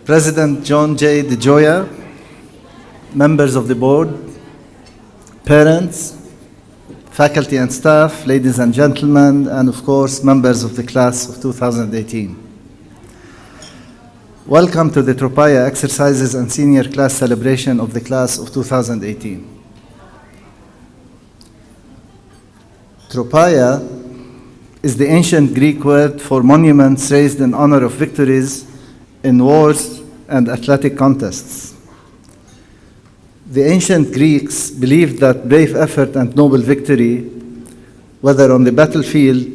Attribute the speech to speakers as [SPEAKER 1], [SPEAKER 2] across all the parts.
[SPEAKER 1] President John J. DeJoya, members of the board, parents, faculty and staff, ladies and gentlemen, and of course, members of the class of 2018. Welcome to the Tropaia exercises and senior class celebration of the class of 2018. Tropaia is the ancient Greek word for monuments raised in honor of victories in wars and athletic contests. The ancient Greeks believed that brave effort and noble victory, whether on the battlefield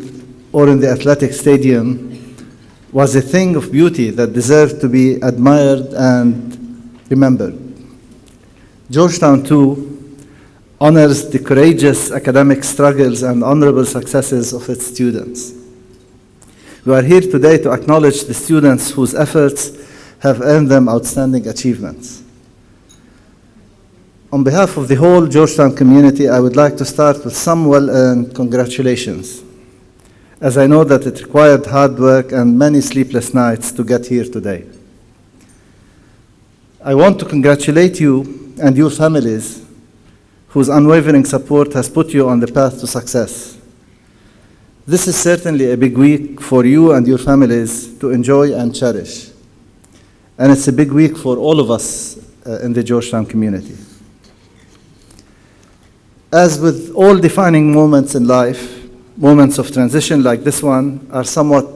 [SPEAKER 1] or in the athletic stadium, was a thing of beauty that deserved to be admired and remembered. Georgetown, too, honors the courageous academic struggles and honorable successes of its students. We are here today to acknowledge the students whose efforts have earned them outstanding achievements. On behalf of the whole Georgetown community, I would like to start with some well-earned congratulations, as I know that it required hard work and many sleepless nights to get here today. I want to congratulate you and your families whose unwavering support has put you on the path to success. This is certainly a big week for you and your families to enjoy and cherish. And it's a big week for all of us in the Georgetown community. As with all defining moments in life, moments of transition like this one are somewhat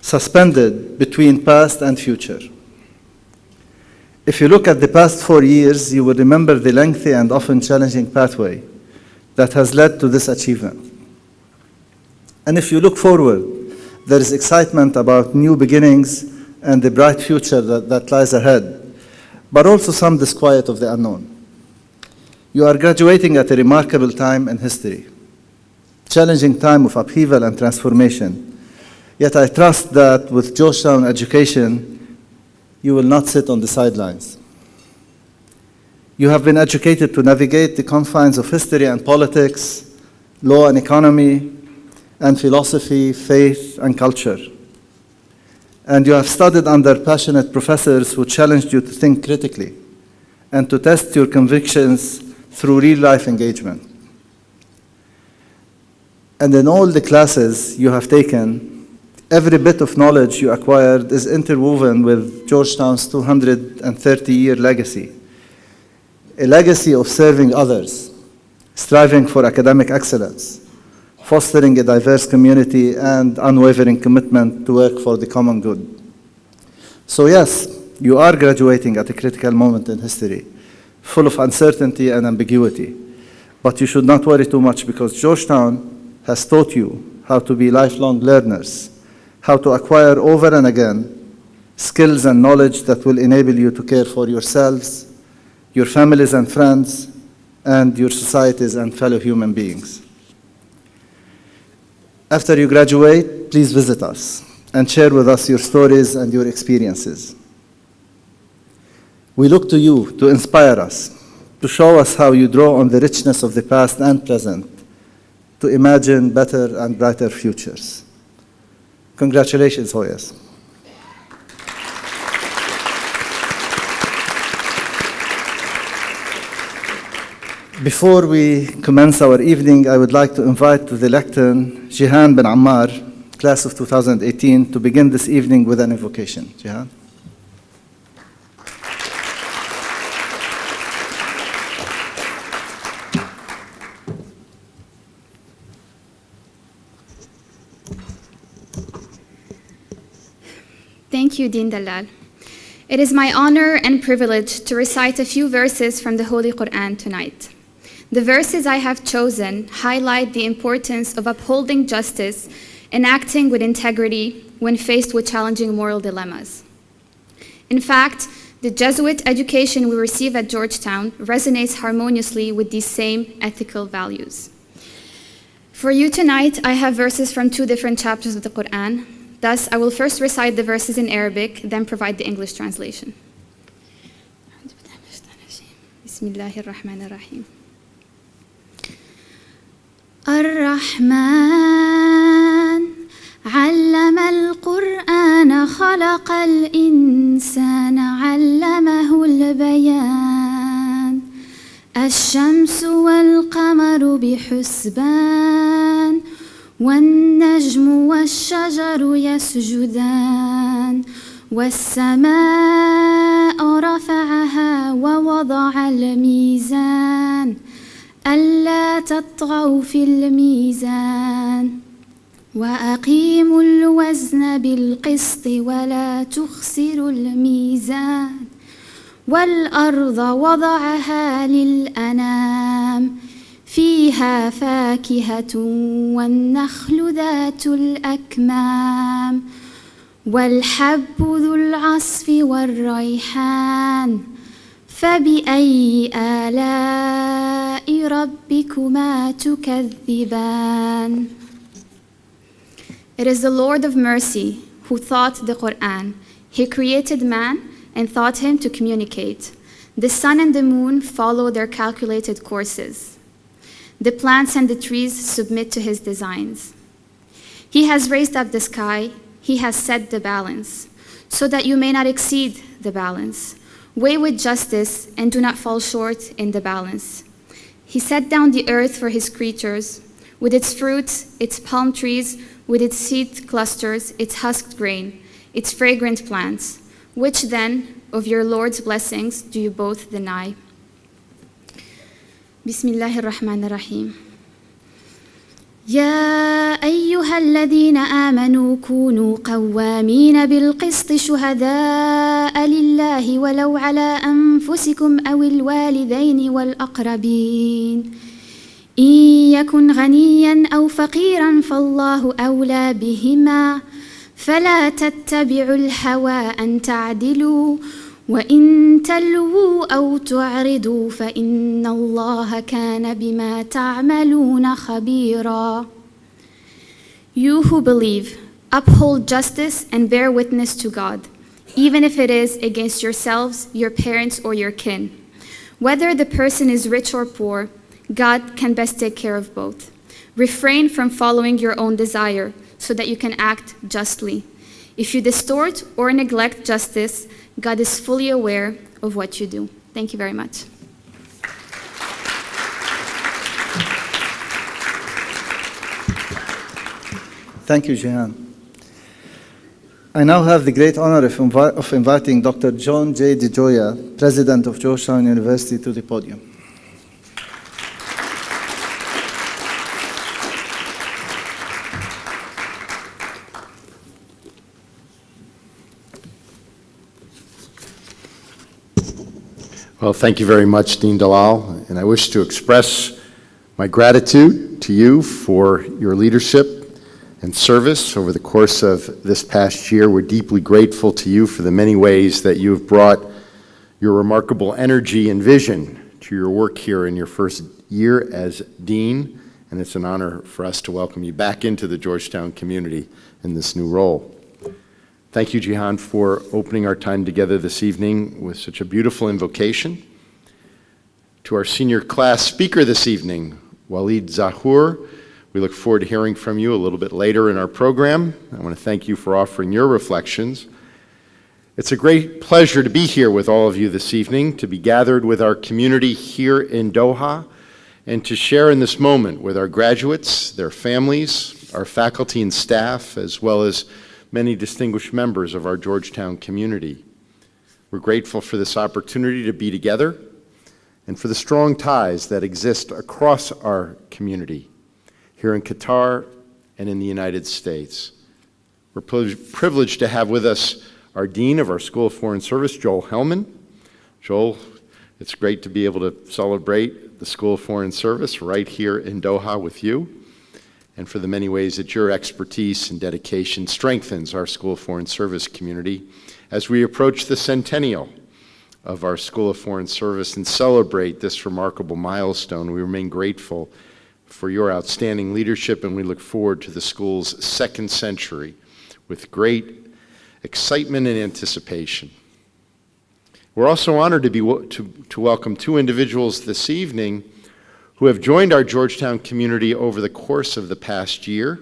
[SPEAKER 1] suspended between past and future. If you look at the past 4 years, you will remember the lengthy and often challenging pathway that has led to this achievement. And if you look forward, there is excitement about new beginnings and the bright future that lies ahead, but also some disquiet of the unknown. You are graduating at a remarkable time in history, challenging time of upheaval and transformation. Yet I trust that with Georgetown education, you will not sit on the sidelines. You have been educated to navigate the confines of history and politics, law and economy, and philosophy, faith, and culture. And you have studied under passionate professors who challenged you to think critically and to test your convictions through real-life engagement. And in all the classes you have taken, every bit of knowledge you acquired is interwoven with Georgetown's 230-year legacy, a legacy of serving others, striving for academic excellence, fostering a diverse community, and unwavering commitment to work for the common good. So yes, you are graduating at a critical moment in history, full of uncertainty and ambiguity, but you should not worry too much because Georgetown has taught you how to be lifelong learners, how to acquire over and again skills and knowledge that will enable you to care for yourselves, your families and friends, and your societies and fellow human beings. After you graduate, please visit us and share with us your stories and your experiences. We look to you to inspire us, to show us how you draw on the richness of the past and present to imagine better and brighter futures. Congratulations, Hoyas. Before we commence our evening, I would like to invite to the lectern Jihan bin Ammar, class of 2018, to begin this evening with an invocation. Jihan.
[SPEAKER 2] Thank you, Dean Dalal. It is my honor and privilege to recite a few verses from the Holy Quran tonight. The verses I have chosen highlight the importance of upholding justice and acting with integrity when faced with challenging moral dilemmas. In fact, the Jesuit education we receive at Georgetown resonates harmoniously with these same ethical values. For you tonight, I have verses from 2 different chapters of the Quran. Thus, I will first recite the verses in Arabic, then provide the English translation. Bismillahir Rahmanir Rahim. Ar-Rahman allama al-Qur'an خلق الإنسان علمه البيان الشمس والقمر بحسبان والنجم والشجر يسجدان والسماء رفعها ووضع الميزان ألا تطغوا في الميزان وأقيموا الوزن بالقسط ولا تخسروا الميزان والأرض وضعها للأنام فيها فاكهة والنخل ذات الأكمام والحب ذو العصف والريحان فبأي آلاء ربكما تكذبان. It is the Lord of mercy who thought the Quran. He created man and taught him to communicate. The sun and the moon follow their calculated courses. The plants and the trees submit to his designs. He has raised up the sky. He has set the balance, so that you may not exceed the balance. Weigh with justice and do not fall short in the balance. He set down the earth for his creatures, with its fruits, its palm trees, with its seed clusters, its husked grain, its fragrant plants. Which then of your Lord's blessings do you both deny? Bismillahir Rahmanir Rahim. يا أيها الذين آمنوا كونوا قوامين بالقسط شهداء لله ولو على أنفسكم أو الوالدين والأقربين إن يكن غنيا أو فقيرا فالله أولى بهما فلا تتبعوا الهوى أن تعدلوا وإن تلووا أو تعرضوا فإن الله كان بما تعملون خبيرا. You who believe, uphold justice and bear witness to God, even if it is against yourselves, your parents, or your kin. Whether the person is rich or poor, God can best take care of both. Refrain from following your own desire so that you can act justly. If you distort or neglect justice, God is fully aware of what you do. Thank you very much.
[SPEAKER 1] Thank you, Jehan. I now have the great honor of inviting Dr. John J. DeGioia, President of Georgetown University, to the podium.
[SPEAKER 3] Well, thank you very much, Dean Dalal, and I wish to express my gratitude to you for your leadership and service over the course of this past year. We're deeply grateful to you for the many ways that you have brought your remarkable energy and vision to your work here in your first year as Dean, and it's an honor for us to welcome you back into the Georgetown community in this new role. Thank you, Jihan, for opening our time together this evening with such a beautiful invocation. To our senior class speaker this evening, Walid Zahur, we look forward to hearing from you a little bit later in our program. I want to thank you for offering your reflections. It's a great pleasure to be here with all of you this evening, to be gathered with our community here in Doha, and to share in this moment with our graduates, their families, our faculty and staff, as well as many distinguished members of our Georgetown community. We're grateful for this opportunity to be together and for the strong ties that exist across our community here in Qatar and in the United States. We're privileged to have with us our Dean of our School of Foreign Service, Joel Hellman. Joel, it's great to be able to celebrate the School of Foreign Service right here in Doha with you, and for the many ways that your expertise and dedication strengthens our School of Foreign Service community as we approach the centennial of our School of Foreign Service and celebrate this remarkable milestone. We remain grateful for your outstanding leadership, and we look forward to the school's second century with great excitement and anticipation. We're also honored to welcome two individuals this evening who have joined our Georgetown community over the course of the past year.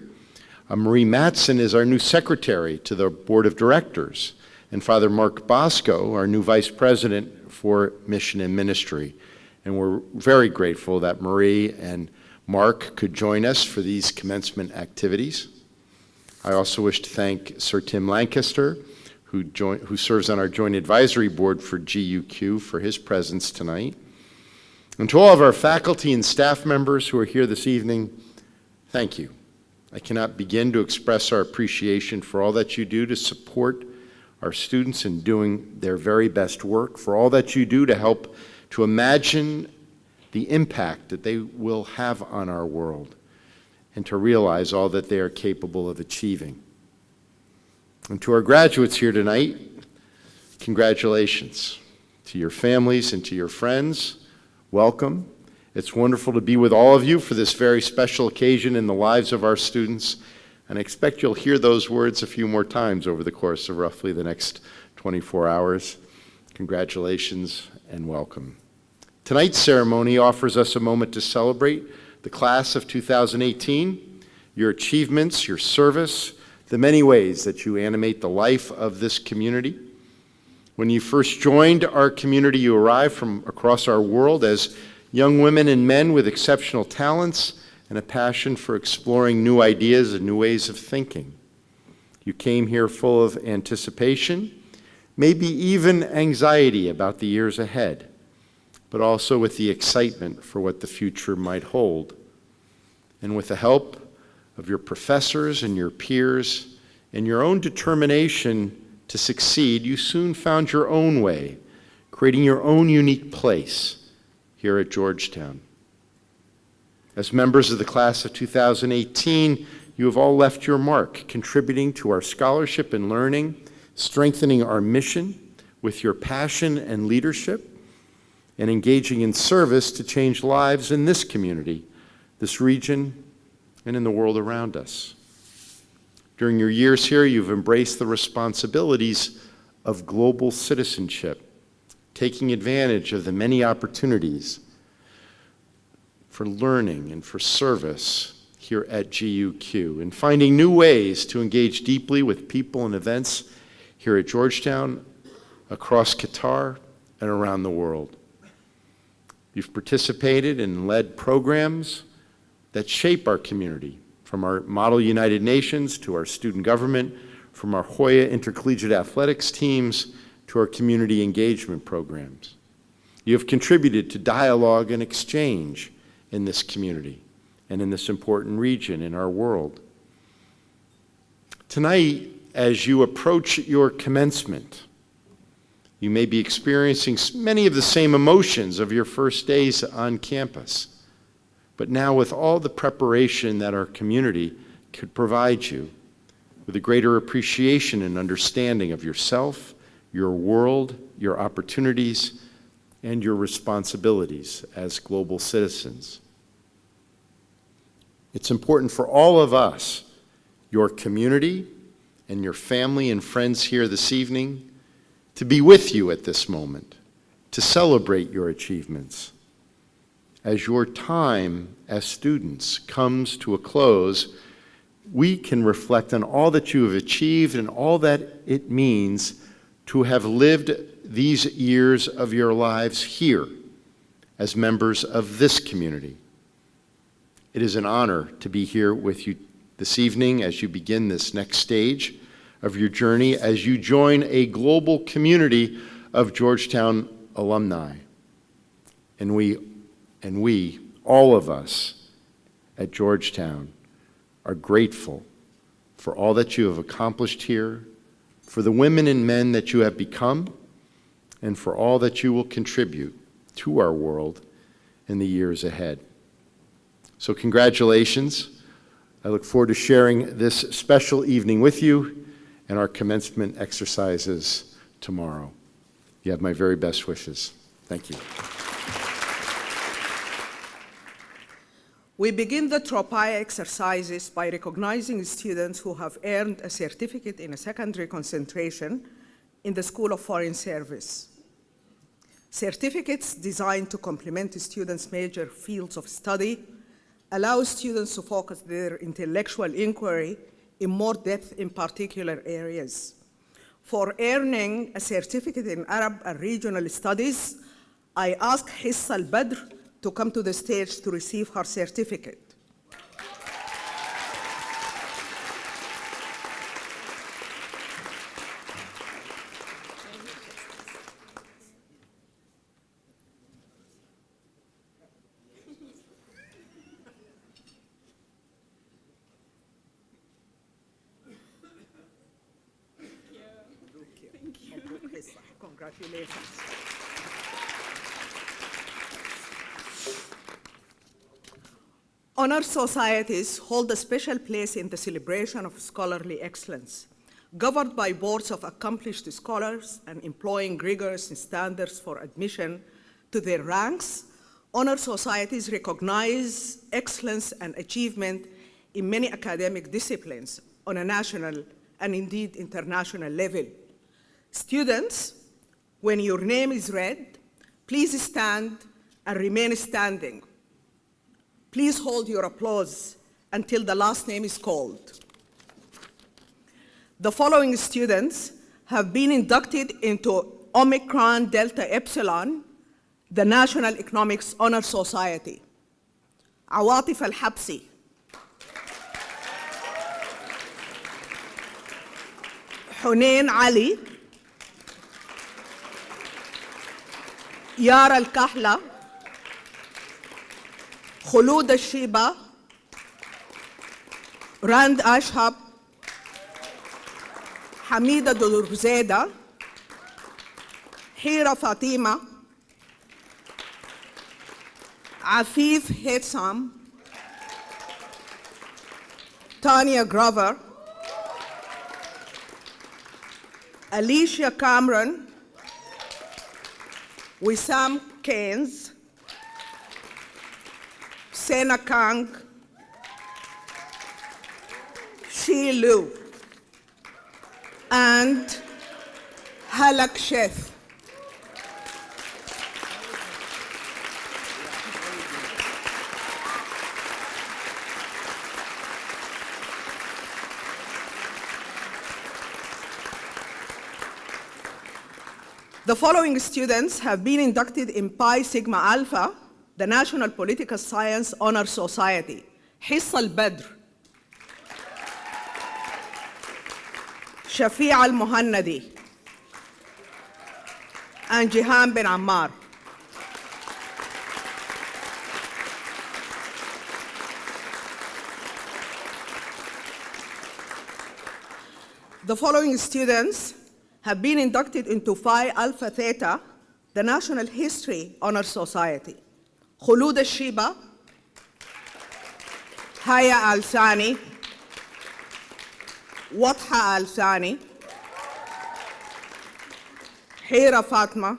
[SPEAKER 3] Marie Matson is our new secretary to the board of directors, and Father Mark Bosco, our new vice president for mission and ministry. And we're very grateful that Marie and Mark could join us for these commencement activities. I also wish to thank Sir Tim Lancaster, who serves on our joint advisory board for GUQ, for his presence tonight. And to all of our faculty and staff members who are here this evening, thank you. I cannot begin to express our appreciation for all that you do to support our students in doing their very best work, for all that you do to help to imagine the impact that they will have on our world, and to realize all that they are capable of achieving. And to our graduates here tonight, congratulations. To your families and to your friends, welcome. It's wonderful to be with all of you for this very special occasion in the lives of our students, and I expect you'll hear those words a few more times over the course of roughly the next 24 hours. Congratulations and welcome. Tonight's ceremony offers us a moment to celebrate the class of 2018, your achievements, your service, the many ways that you animate the life of this community. When you first joined our community, you arrived from across our world as young women and men with exceptional talents and a passion for exploring new ideas and new ways of thinking. You came here full of anticipation, maybe even anxiety about the years ahead, but also with the excitement for what the future might hold. And with the help of your professors and your peers and your own determination to succeed, you soon found your own way, creating your own unique place here at Georgetown. As members of the class of 2018, you have all left your mark, contributing to our scholarship and learning, strengthening our mission with your passion and leadership, and engaging in service to change lives in this community, this region, and in the world around us. During your years here, you've embraced the responsibilities of global citizenship, taking advantage of the many opportunities for learning and for service here at GUQ, and finding new ways to engage deeply with people and events here at Georgetown, across Qatar, and around the world. You've participated and led programs that shape our community, from our Model United Nations to our student government, from our Hoya intercollegiate athletics teams to our community engagement programs. You have contributed to dialogue and exchange in this community and in this important region in our world. Tonight, as you approach your commencement, you may be experiencing many of the same emotions of your first days on campus, but now with all the preparation that our community could provide you, with a greater appreciation and understanding of yourself, your world, your opportunities, and your responsibilities as global citizens. It's important for all of us, your community and your family and friends here this evening, to be with you at this moment, to celebrate your achievements. As your time as students comes to a close, we can reflect on all that you have achieved and all that it means to have lived these years of your lives here as members of this community. It is an honor to be here with you this evening as you begin this next stage of your journey, as you join a global community of Georgetown alumni. And we, all of us at Georgetown, are grateful for all that you have accomplished here, for the women and men that you have become, and for all that you will contribute to our world in the years ahead. So congratulations. I look forward to sharing this special evening with you and our commencement exercises tomorrow. You have my very best wishes. Thank you.
[SPEAKER 4] We begin the Tropaia exercises by recognizing students who have earned a certificate in a secondary concentration in the School of Foreign Service. Certificates designed to complement students' major fields of study allow students to focus their intellectual inquiry in more depth in particular areas. For earning a certificate in Arab and regional studies, I ask Hissa al-Badr to come to the stage to receive her certificate. Congratulations. Honor societies hold a special place in the celebration of scholarly excellence. Governed by boards of accomplished scholars and employing rigorous standards for admission to their ranks, honor societies recognize excellence and achievement in many academic disciplines on a national and indeed international level. Students, when your name is read, please stand and remain standing. Please hold your applause until the last name is called. The following students have been inducted into Omicron Delta Epsilon, the National Economics Honor Society. Awatif Al-Habsi, Hunain Ali, Yara Al-Kahla, Khulud Al-Shiba, Rand Ashab, Hamida Durzeda, Hira Fatima, Afif Hetsam, Tanya Grover, Alicia Cameron, Wissam Keynes, Sena Kang, Shi Lu, and Halak Sheth. The following students have been inducted in Pi Sigma Alpha, the National Political Science Honor Society. Hissa al-Badr, Shafi' al-Muhannadi, and Jihan bin Ammar. The following students have been inducted into Phi Alpha Theta, the National History Honor Society. Khulud Al-Shiba, Haya Al-Sani, Watha Al-Sani, Hira Fatma,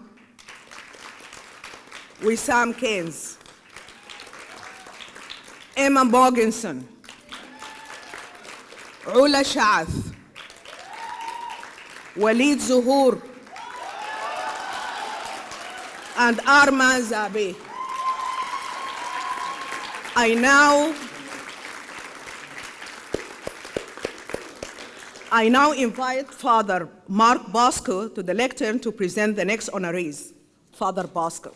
[SPEAKER 4] Wissam Keynes, Emma Morgenson, Ula Sha'ath, Walid Zuhur, and Arman Zabi. I now invite Father Mark Bosco to the lectern to present the next honorees. Father Bosco.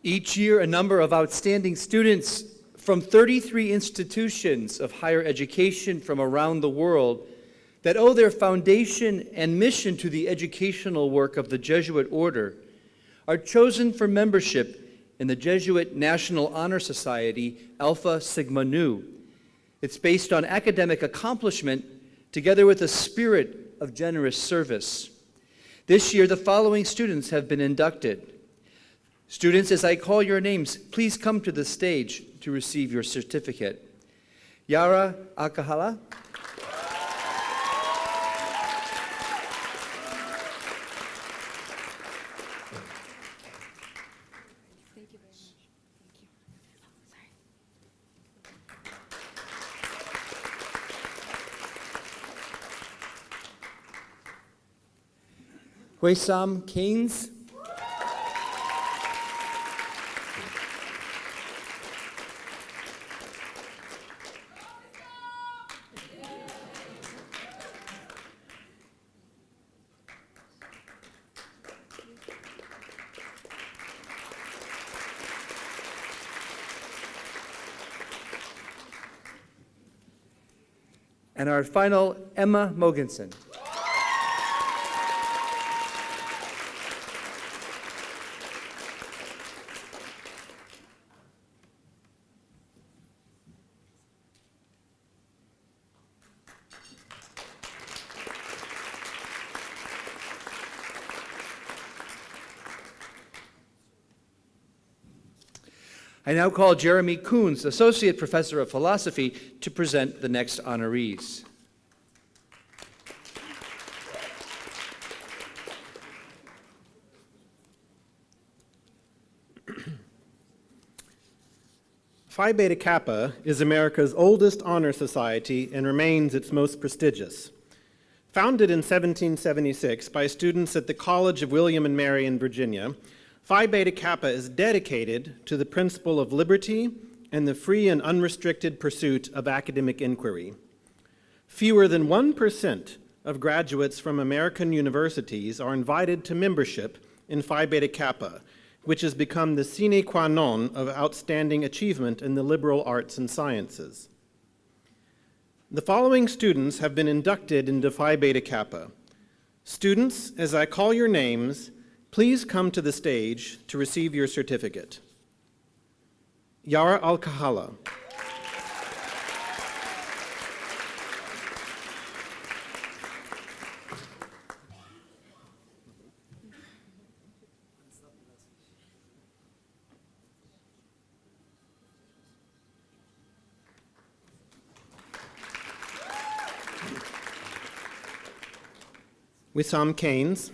[SPEAKER 5] Each year, a number of outstanding students from 33 institutions of higher education from around the world that owe their foundation and mission to the educational work of the Jesuit order are chosen for membership in the Jesuit National Honor Society, Alpha Sigma Nu. It's based on academic accomplishment together with a spirit of generous service. This year, the following students have been inducted. Students, as I call your names, please come to the stage to receive your certificate. Yara Akahala.
[SPEAKER 2] Thank you very much. Thank you.
[SPEAKER 5] Wissam Keynes. And our final, Emma Mogensen. I now call Jeremy Koons, Associate Professor of Philosophy, to present the next honorees.
[SPEAKER 6] Phi Beta Kappa is America's oldest honor society and remains its most prestigious. Founded in 1776 by students at the College of William and Mary in Virginia, Phi Beta Kappa is dedicated to the principle of liberty and the free and unrestricted pursuit of academic inquiry. Fewer than 1% of graduates from American universities are invited to membership in Phi Beta Kappa, which has become the sine qua non of outstanding achievement in the liberal arts and sciences. The following students have been inducted into Phi Beta Kappa. Students, as I call your names, please come to the stage to receive your certificate. Yara Al-Kahala. Wissam Keynes.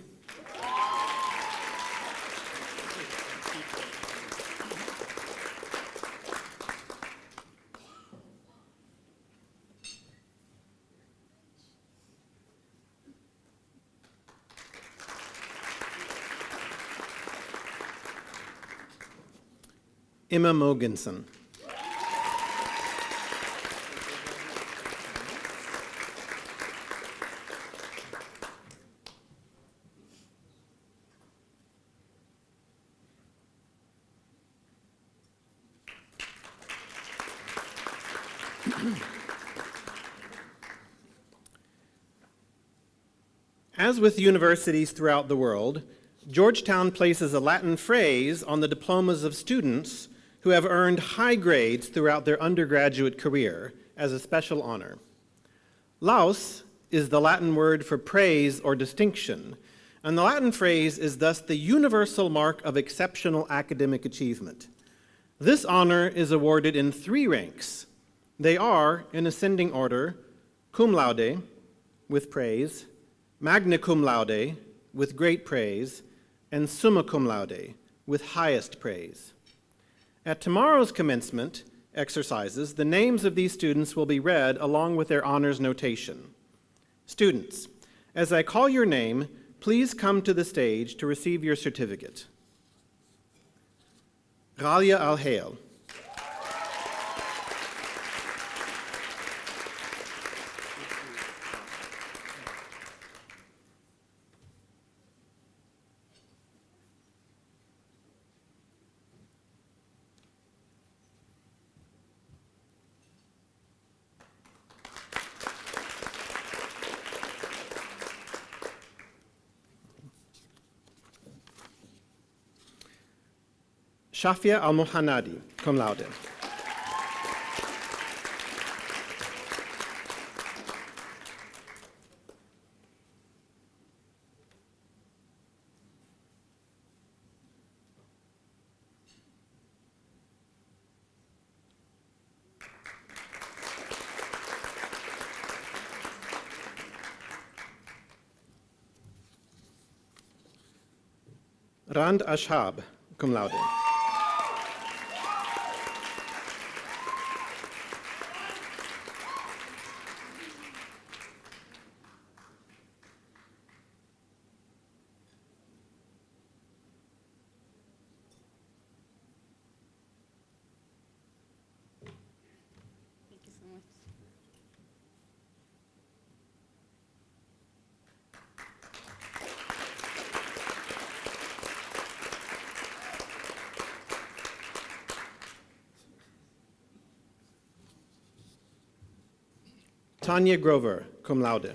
[SPEAKER 6] Emma Mogensen. As with universities throughout the world, Georgetown places a Latin phrase on the diplomas of students who have earned high grades throughout their undergraduate career as a special honor. Laus is the Latin word for praise or distinction, and the Latin phrase is thus the universal mark of exceptional academic achievement. This honor is awarded in 3 ranks. They are, in ascending order, cum laude, with praise, magna cum laude, with great praise, and summa cum laude, with highest praise. At tomorrow's commencement exercises, the names of these students will be read along with their honors notation. Students, as I call your name, please come to the stage to receive your certificate. Ghalia Al-Hayal. Shafia Al-Muhannadi, cum laude. Rand Ashab, cum laude. Tanya Grover, cum laude.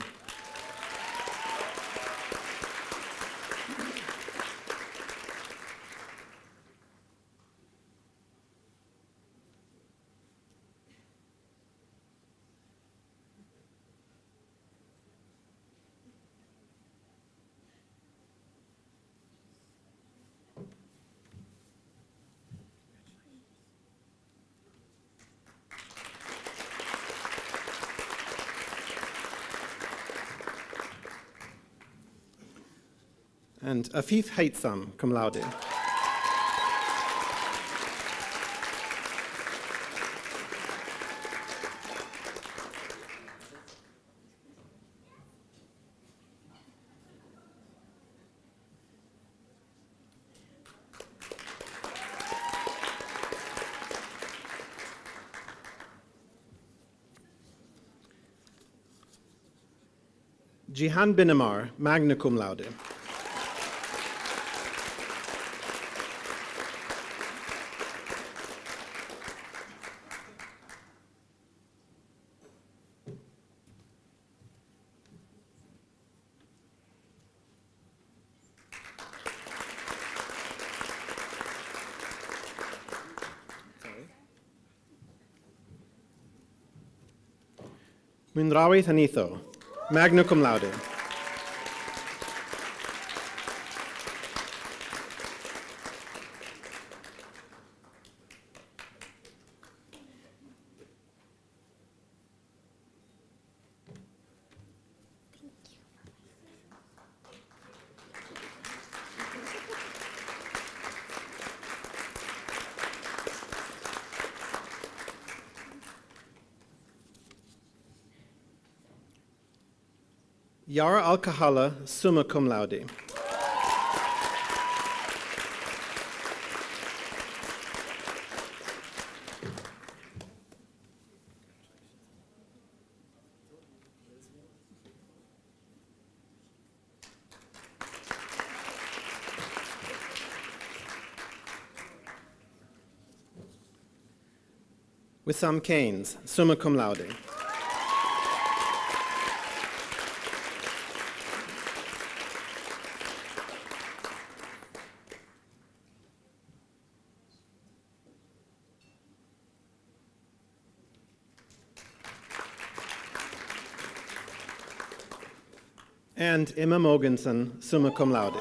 [SPEAKER 6] And Afif Haitham, cum laude. Jihan bin Amar, magna cum laude. Munrawi Thanitho, magna cum laude. Yara Al-Kahala, summa cum laude. Wissam Keynes, summa cum laude. And Emma Mogensen, summa cum laude.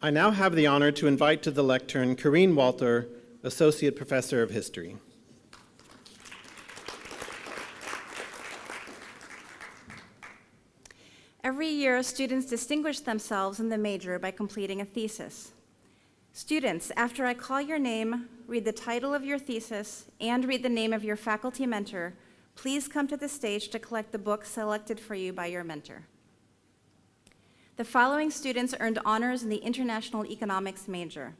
[SPEAKER 6] I now have the honor to invite to the lectern Corrine Walter, Associate Professor of History.
[SPEAKER 7] Every year, students distinguish themselves in the major by completing a thesis. Students, after I call your name, read the title of your thesis, and read the name of your faculty mentor, please come to the stage to collect the book selected for you by your mentor. The following students earned honors in the International Economics major: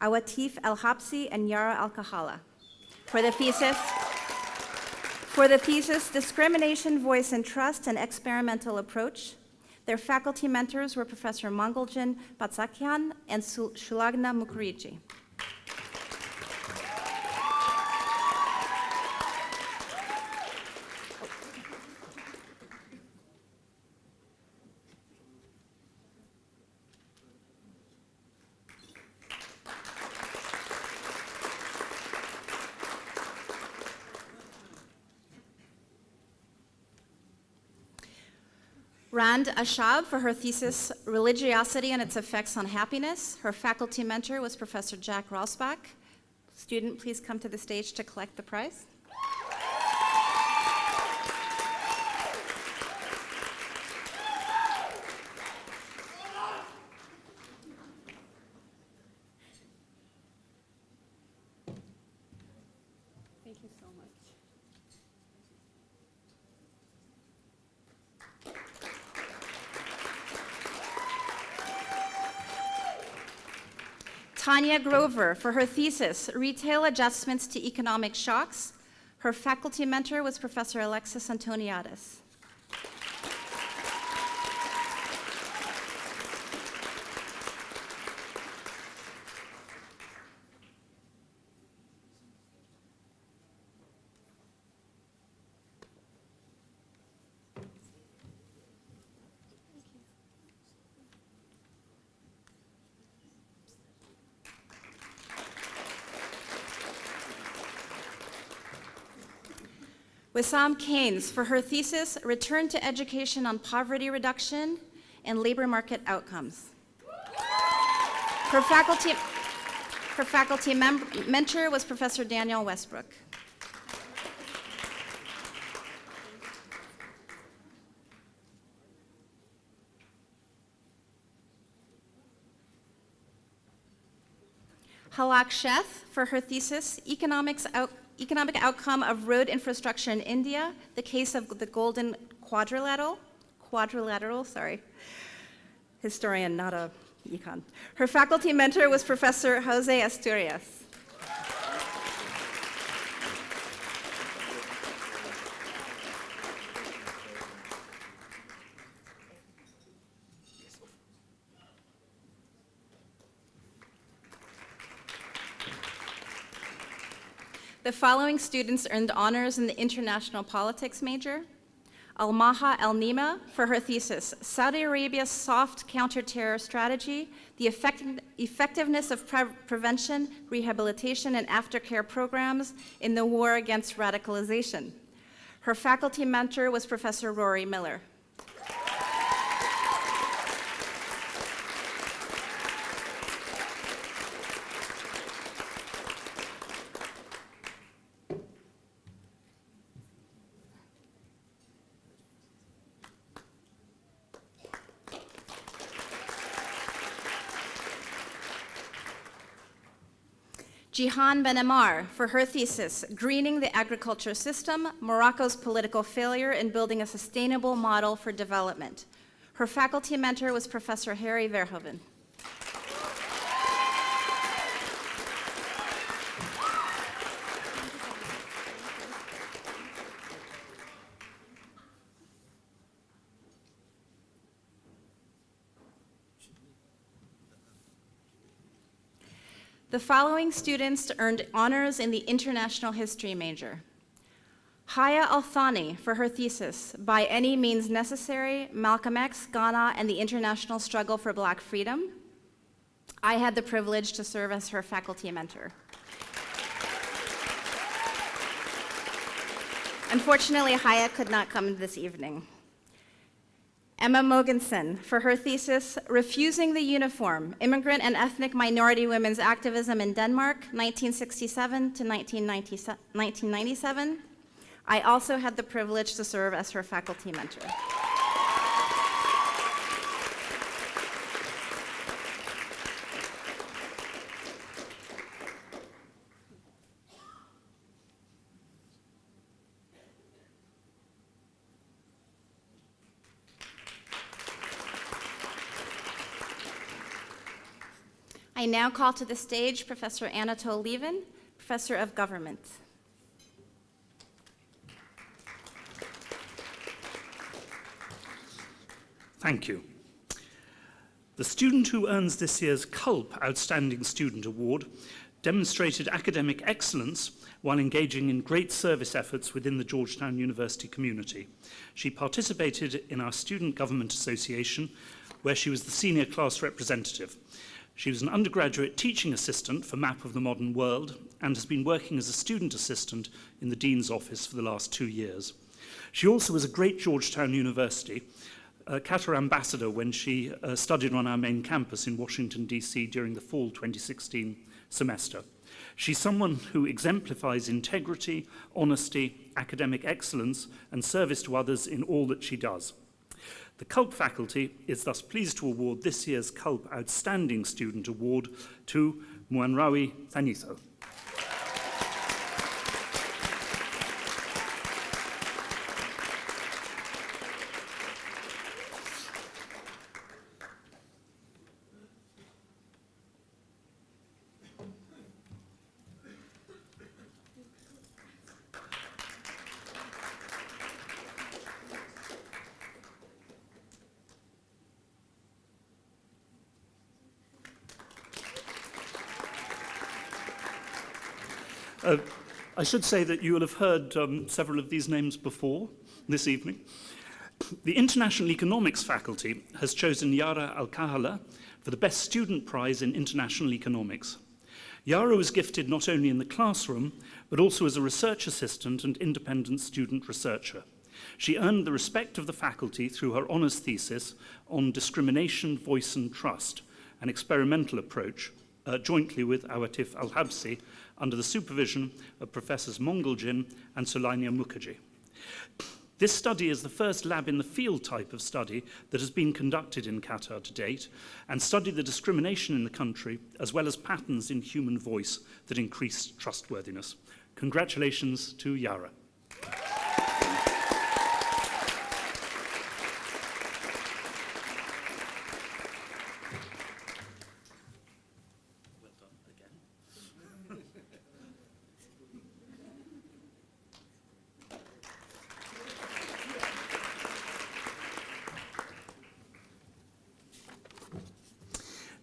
[SPEAKER 7] Awatif Al-Habsi and Yara Al-Kahala. For the thesis, Discrimination, Voice and Trust, an Experimental Approach, their faculty mentors were Professor Mangaljan Patsakian and Shulagna Mukherjee. Rand Ashab for her thesis, Religiosity and Its Effects on Happiness. Her faculty mentor was Professor Jack Rosbach. Student, please come to the stage to collect the prize. Thank you so much. Tanya Grover for her thesis, Retail Adjustments to Economic Shocks. Her faculty mentor was Professor Alexis Antoniadis. Wissam Keynes for her thesis, Return to Education on Poverty Reduction and Labor Market Outcomes. Her faculty mentor was Professor Daniel Westbrook. Halak Sheth for her thesis, Economic Outcome of Road Infrastructure in India, the Case of the Golden Quadrilateral, historian, not a econ. Her faculty mentor was Professor Jose Asturias. The following students earned honors in the international politics major. Almaha El-Nima for her thesis, Saudi Arabia's soft counter-terror strategy, the effectiveness of prevention, rehabilitation, and aftercare programs in the war against radicalization. Her faculty mentor was Professor Rory Miller. Jihan Ben Ammar for her thesis, Greening the Agriculture System, Morocco's Political Failure in Building a Sustainable Model for Development. Her faculty mentor was Professor Harry Verhoeven. The following students earned honors in the International History major. Haya Al-Thani for her thesis, By Any Means Necessary, Malcolm X, Ghana, and the International Struggle for Black Freedom. I had the privilege to serve as her faculty mentor. Unfortunately, Haya could not come this evening. Emma Mogensen for her thesis, Refusing the Uniform, Immigrant and Ethnic Minority Women's Activism in Denmark, 1967 to 1997. I also had the privilege to serve as her faculty mentor. I now call to the stage Professor Anatol Levin, Professor of Government.
[SPEAKER 8] Thank you. The student who earns this year's CULP Outstanding Student Award demonstrated academic excellence while engaging in great service efforts within the Georgetown University community. She participated in our Student Government Association, where she was the senior class representative. She was an undergraduate teaching assistant for Map of the Modern World and has been working as a student assistant in the Dean's office for the last 2 years. She also was a great Georgetown University Qatar ambassador when she studied on our main campus in Washington, D.C. during the fall 2016 semester. She's someone who exemplifies integrity, honesty, academic excellence, and service to others in all that she does. The CULP faculty is thus pleased to award this year's CULP Outstanding Student Award to Muanrawi Thanitho. I should say that you will have heard several of these names before this evening. The International Economics faculty has chosen Yara Al-Kahala for the Best Student Prize in International Economics. Yara was gifted not only in the classroom, but also as a research assistant and independent student researcher. She earned the respect of the faculty through her honours thesis on discrimination, voice and trust, an experimental approach, jointly with Awatif Al-Habsi, under the supervision of Professors Mongoljin and Solania Mukherjee. This study is the first lab-in-the-field type of study that has been conducted in Qatar to date and studied the discrimination in the country as well as patterns in human voice that increase trustworthiness. Congratulations to Yara.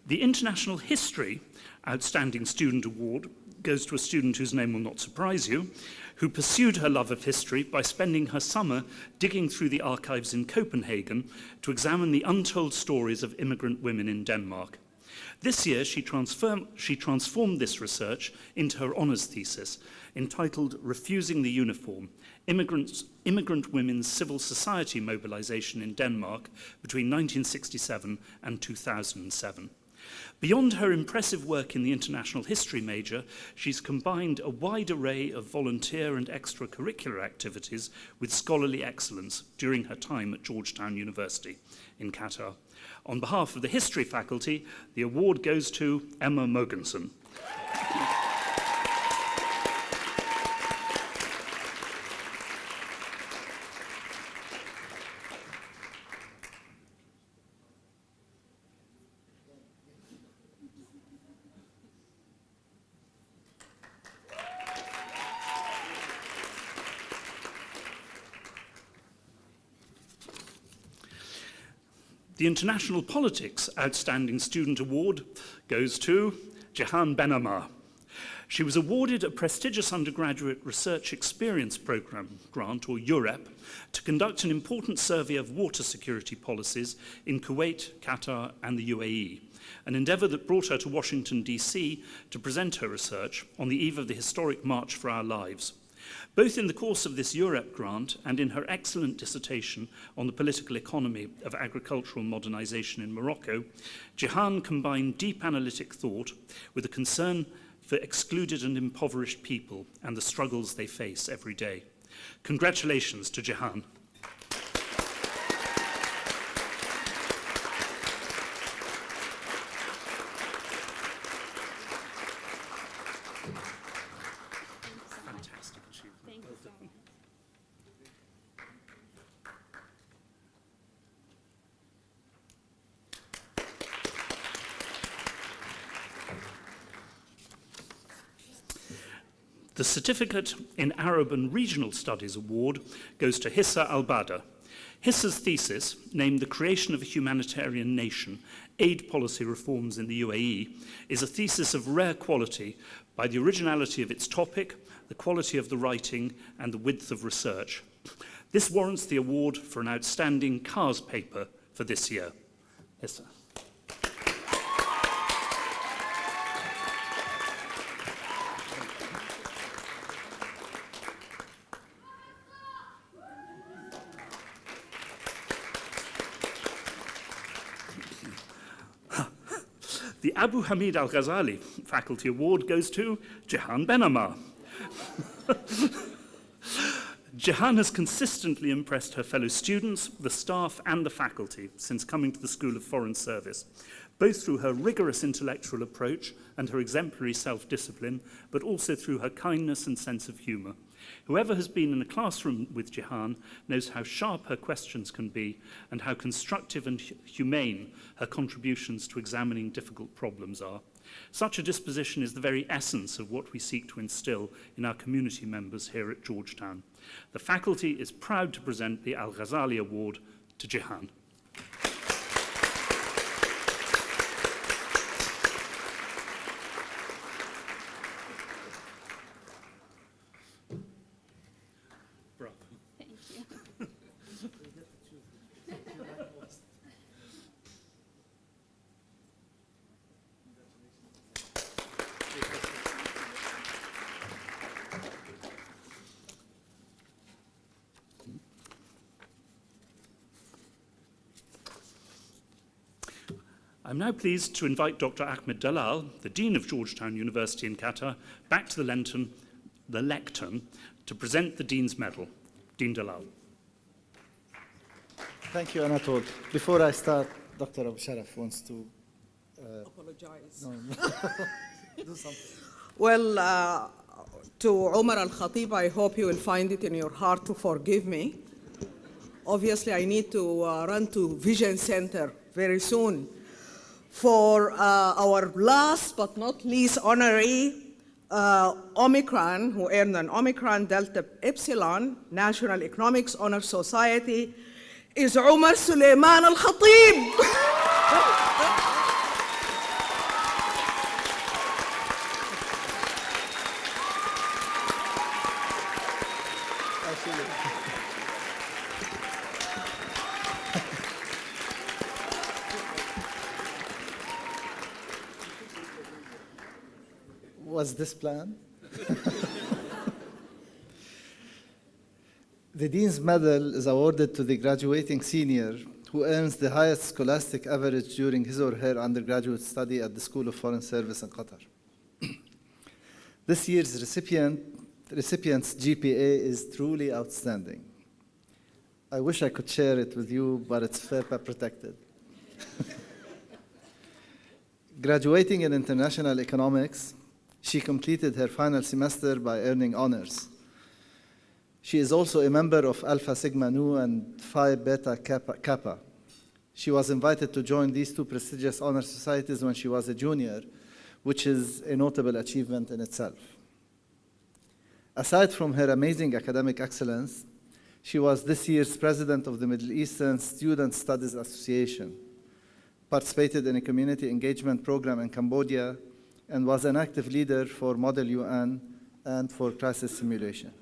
[SPEAKER 8] The International History Outstanding Student Award goes to a student whose name will not surprise you, who pursued her love of history by spending her summer digging through the archives in Copenhagen to examine the untold stories of immigrant women in Denmark. This year, she transformed this research into her honours thesis, entitled Refusing the Uniform, Immigrant Women's Civil Society Mobilization in Denmark between 1967 and 2007. Beyond her impressive work in the international history major, she's combined a wide array of volunteer and extracurricular activities with scholarly excellence during her time at Georgetown University in Qatar. On behalf of the history faculty, the award goes to Emma Mogensen. The International Politics Outstanding Student Award goes to Jehan Benamar. She was awarded a prestigious undergraduate research experience program grant, or UREP, to conduct an important survey of water security policies in Kuwait, Qatar, and the UAE, an endeavour that brought her to Washington, D.C. to present her research on the eve of the historic March for Our Lives. Both in the course of this UREP grant and in her excellent dissertation on the political economy of agricultural modernization in Morocco, Jehan combined deep analytic thought with a concern for excluded and impoverished people and the struggles they face every day. Congratulations to Jehan. The Certificate in Arab and Regional Studies Award goes to Hissa Al-Bada. Hissa's thesis, named The Creation of a Humanitarian Nation, Aid Policy Reforms in the UAE, is a thesis of rare quality by the originality of its topic, the quality of the writing, and the width of research. This warrants the award for an outstanding CARS paper for this year. Hissa. The Abu Hamid Al-Ghazali Faculty Award goes to Jehan Benamar. Jehan has consistently impressed her fellow students, the staff, and the faculty since coming to the School of Foreign Service, both through her rigorous intellectual approach and her exemplary self-discipline, but also through her kindness and sense of humour. Whoever has been in a classroom with Jehan knows how sharp her questions can be and how constructive and humane her contributions to examining difficult problems are. Such a disposition is the very essence of what we seek to instill in our community members here at Georgetown. The faculty is proud to present the Al-Ghazali Award to Jehan. I'm now pleased to invite Dr. Ahmed Dalal, the Dean of Georgetown University in Qatar, back to the lectern to present the Dean's Medal. Dean Dalal.
[SPEAKER 1] Thank you, Anatol. Before I start, Dr. Abu Sharaf wants to
[SPEAKER 4] Apologize.
[SPEAKER 1] do something.
[SPEAKER 4] Well, to Omar Al-Khatib, I hope you will find it in your heart to forgive me. Obviously, I need to run to Vision Center very soon for our last but not least honoree, Omicron, who earned an Omicron Delta Epsilon National Economics Honor Society, is Omar Suleiman Al-Khatib.
[SPEAKER 1] Was this planned? The Dean's Medal is awarded to the graduating senior who earns the highest scholastic average during his or her undergraduate study at the School of Foreign Service in Qatar. This year's recipient's GPA is truly outstanding. I wish I could share it with you, but it's FERPA protected. Graduating in international economics, she completed her final semester by earning honors. She is also a member of Alpha Sigma Nu and Phi Beta Kappa. She was invited to join these two prestigious honor societies when she was a junior, which is a notable achievement in itself. Aside from her amazing academic excellence, she was this year's president of the Middle Eastern Student Studies Association, participated in a community engagement program in Cambodia, and was an active leader for Model UN and for crisis simulation.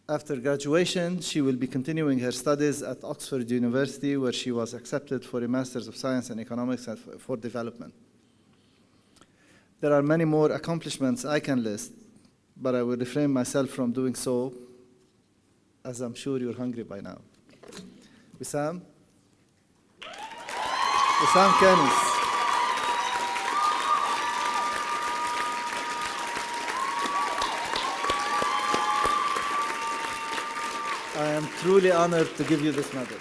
[SPEAKER 1] After graduation, she will be continuing her studies at Oxford University, where she was accepted for a Master's of Science in Economics and for Development. There are many more accomplishments I can list, but I will refrain myself from doing so, as I'm sure you're hungry by now. Wissam? Wissam Kanis. I am truly honored to give you this medal.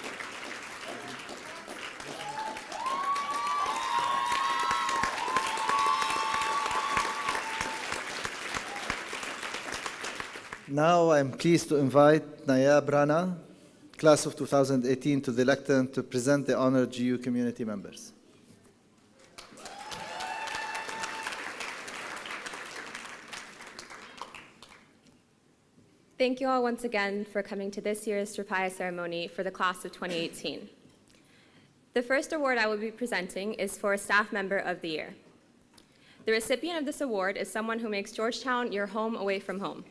[SPEAKER 1] Now I'm pleased to invite Nayab Rana, class of 2018, to the lectern to present the honored GU community members.
[SPEAKER 9] Thank you all once again for coming to this year's Tropaia ceremony for the class of 2018. The first award I will be presenting is for Staff Member of the Year. The recipient of this award is someone who makes Georgetown your home away from home.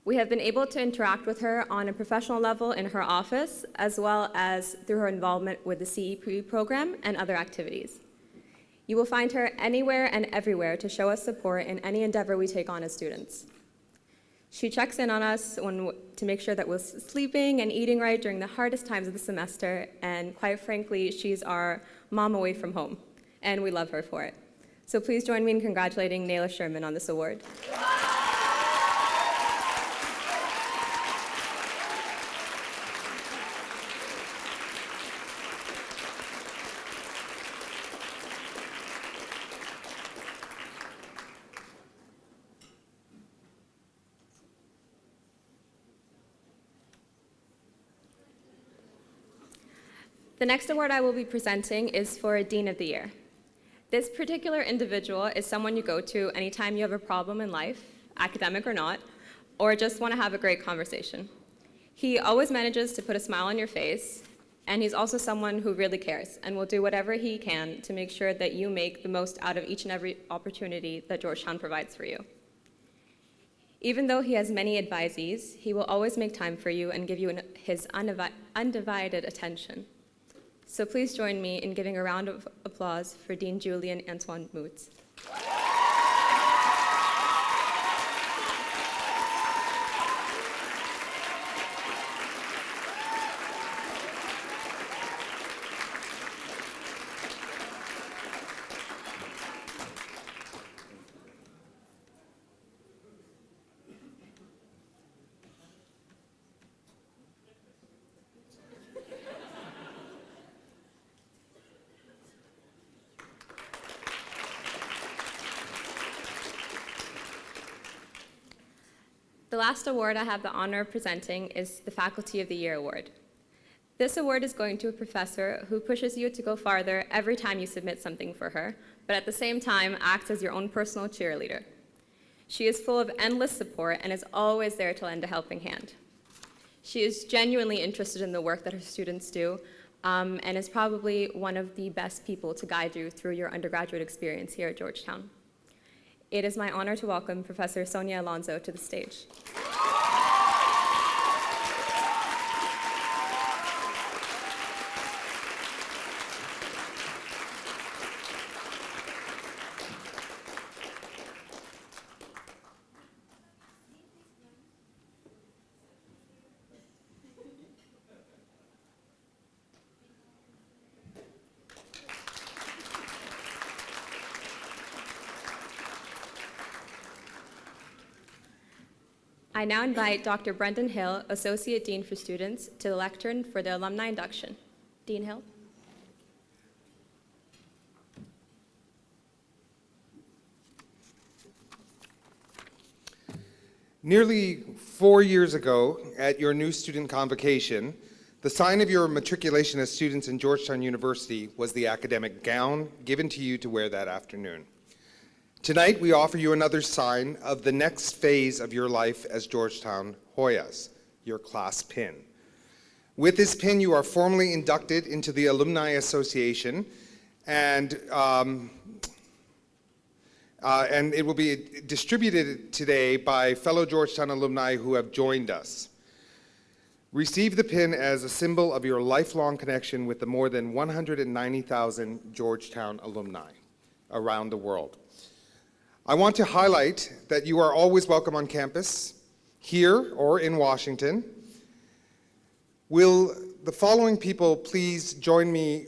[SPEAKER 9] We have been able to interact with her on a professional level in her office, as well as through her involvement with the CEP program and other activities. You will find her anywhere and everywhere to show us support in any endeavor we take on as students. She checks in on us to make sure that we're sleeping and eating right during the hardest times of the semester, and quite frankly, she's our mom away from home, and we love her for it. So please join me in congratulating Nayla Sherman on this award. The next award I will be presenting is for Dean of the Year. This particular individual is someone you go to anytime you have a problem in life, academic or not, or just want to have a great conversation. He always manages to put a smile on your face, and he's also someone who really cares and will do whatever he can to make sure that you make the most out of each and every opportunity that Georgetown provides for you. Even though he has many advisees, he will always make time for you and give you his undivided attention. So please join me in giving a round of applause for Dean Julian Antoine Moots. The last award I have the honor of presenting is the Faculty of the Year Award. This award is going to a professor who pushes you to go farther every time you submit something for her, but at the same time acts as your own personal cheerleader. She is full of endless support and is always there to lend a helping hand. She is genuinely interested in the work that her students do, and is probably one of the best people to guide you through your undergraduate experience here at Georgetown. It is my honor to welcome Professor Sonia Alonso to the stage. I now invite Dr. Brendan Hill, Associate Dean for Students, to the lectern for the alumni induction. Dean Hill.
[SPEAKER 10] Nearly 4 years ago, at your new student convocation, the sign of your matriculation as students in Georgetown University was the academic gown given to you to wear that afternoon. Tonight, we offer you another sign of the next phase of your life as Georgetown Hoyas, your class pin. With this pin, you are formally inducted into the Alumni Association, and it will be distributed today by fellow Georgetown alumni who have joined us. Receive the pin as a symbol of your lifelong connection with the more than 190,000 Georgetown alumni around the world. I want to highlight that you are always welcome on campus, here or in Washington. Will the following people please join me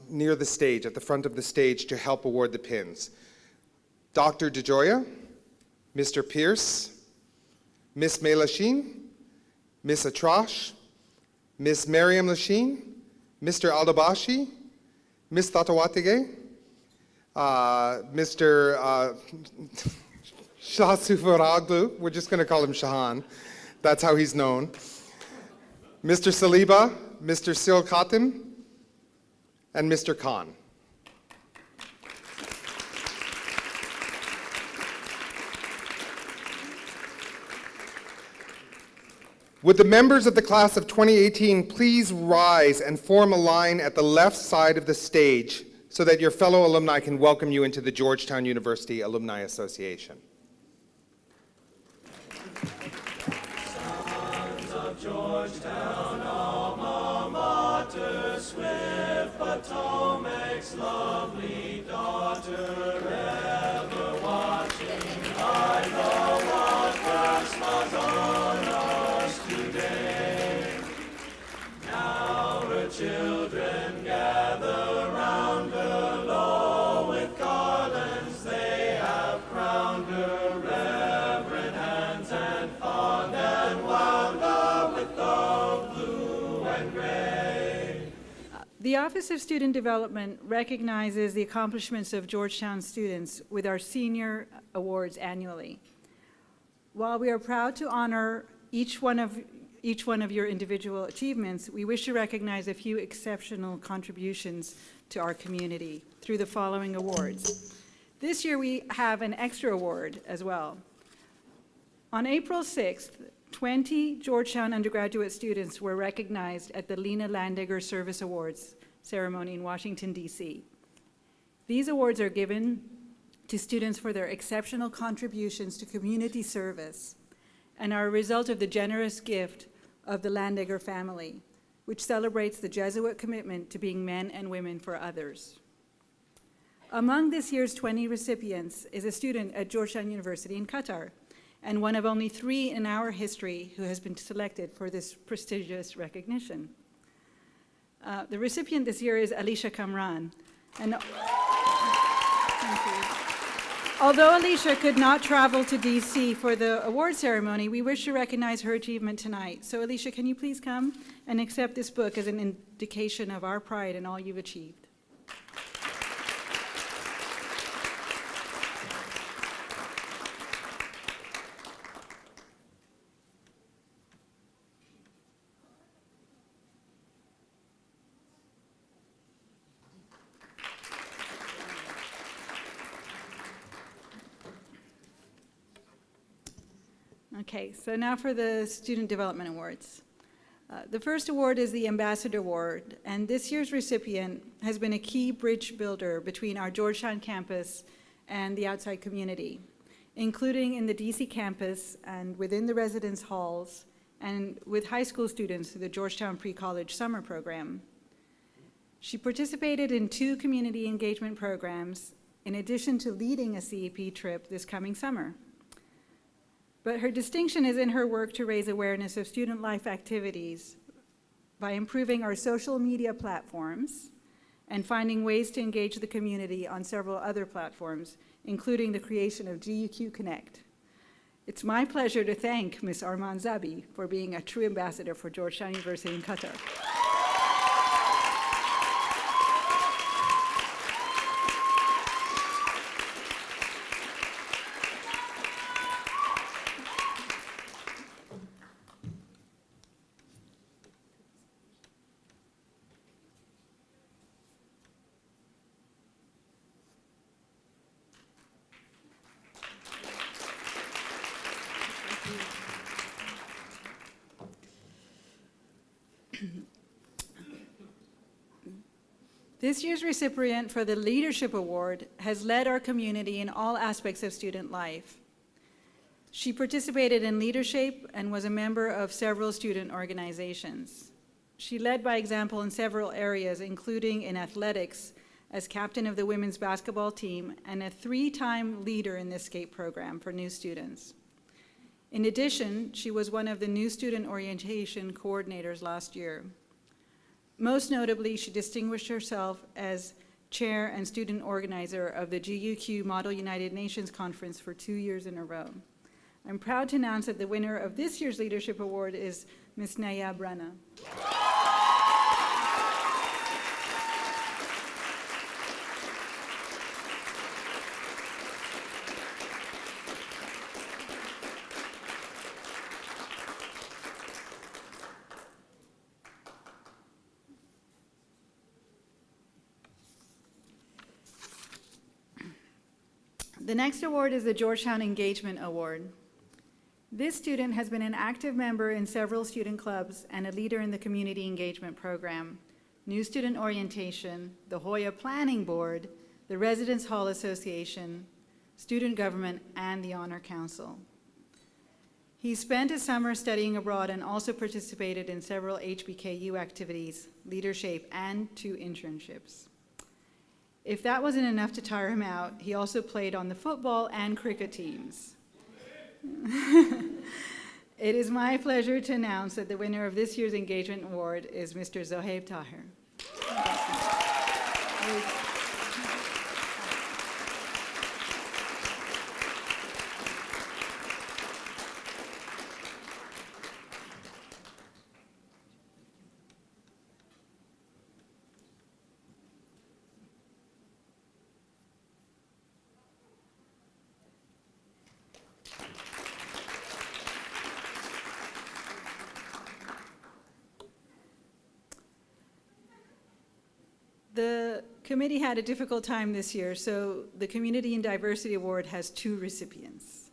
[SPEAKER 10] near the stage, at the front of the stage, to help award the pins? Dr. DeJoya, Mr. Pierce, Miss May Lachine, Miss Atrash, Miss Mariam Lachine, Mr. Aldabashi, Miss Tatawatige, Mr. Shah Sufaraglu, we're just going to call him Shahan, that's how he's known, Mr. Saliba, Mr. Sil Khatim, and Mr. Khan. Would the members of the class of 2018 please rise and form a line at the left side of the stage so that your fellow alumni can welcome you into the Georgetown University Alumni Association.
[SPEAKER 11] Sons of Georgetown, alma mater, swift Potomac's lovely daughter, ever watching by the water, smiles on us today. Now her children gather round her, lo, with garlands they have crowned her, reverent hands and fond and wound up with gold, blue and gray.
[SPEAKER 12] The Office of Student Development recognizes the accomplishments of Georgetown students with our senior awards annually. While we are proud to honor each one of your individual achievements, we wish to recognize a few exceptional contributions to our community through the following awards. This year we have an extra award as well. On April 6th, 20 Georgetown undergraduate students were recognized at the Lena Landegger Service Awards ceremony in Washington, D.C. These awards are given to students for their exceptional contributions to community service and are a result of the generous gift of the Landegger family, which celebrates the Jesuit commitment to being men and women for others. Among this year's 20 recipients is a student at Georgetown University in Qatar, and one of only 3 in our history who has been selected for this prestigious recognition. The recipient this year is Alicia Kamran. And thank you. Although Alicia could not travel to DC for the award ceremony, we wish to recognize her achievement tonight. So Alicia, can you please come and accept this book as an indication of our pride in all you've achieved? Okay, so now for the Student Development Awards. The first award is the Ambassador Award, and this year's recipient has been a key bridge builder between our Georgetown campus and the outside community, including in the DC campus and within the residence halls and with high school students through the Georgetown Pre-College Summer Program. She participated in 2 community engagement programs in addition to leading a CEP trip this coming summer. But her distinction is in her work to raise awareness of student life activities by improving our social media platforms and finding ways to engage the community on several other platforms, including the creation of GUQ Connect. It's my pleasure to thank Ms. Arman Zabi for being a true ambassador for Georgetown University in Qatar. This year's recipient for the Leadership Award has led our community in all aspects of student life. She participated in leadership and was a member of several student organizations. She led by example in several areas, including in athletics as captain of the women's basketball team and a 3-time leader in the SCAPE program for new students. In addition, she was one of the new student orientation coordinators last year. Most notably, she distinguished herself as chair and student organizer of the GUQ Model United Nations Conference for 2 years in a row. I'm proud to announce that the winner of this year's Leadership Award is Ms. Naya Brana. The next award is the Georgetown Engagement Award. This student has been an active member in several student clubs and a leader in the Community Engagement Program, New Student Orientation, the Hoya Planning Board, the Residence Hall Association, Student Government, and the Honor Council. He spent his summer studying abroad and also participated in several HBKU activities, leadership, and 2 internships. If that wasn't enough to tire him out, he also played on the football and cricket teams. It is my pleasure to announce that the winner of this year's Engagement Award is Mr. Zohaib Tahir. The committee had a difficult time this year, so the Community and Diversity Award has 2 recipients.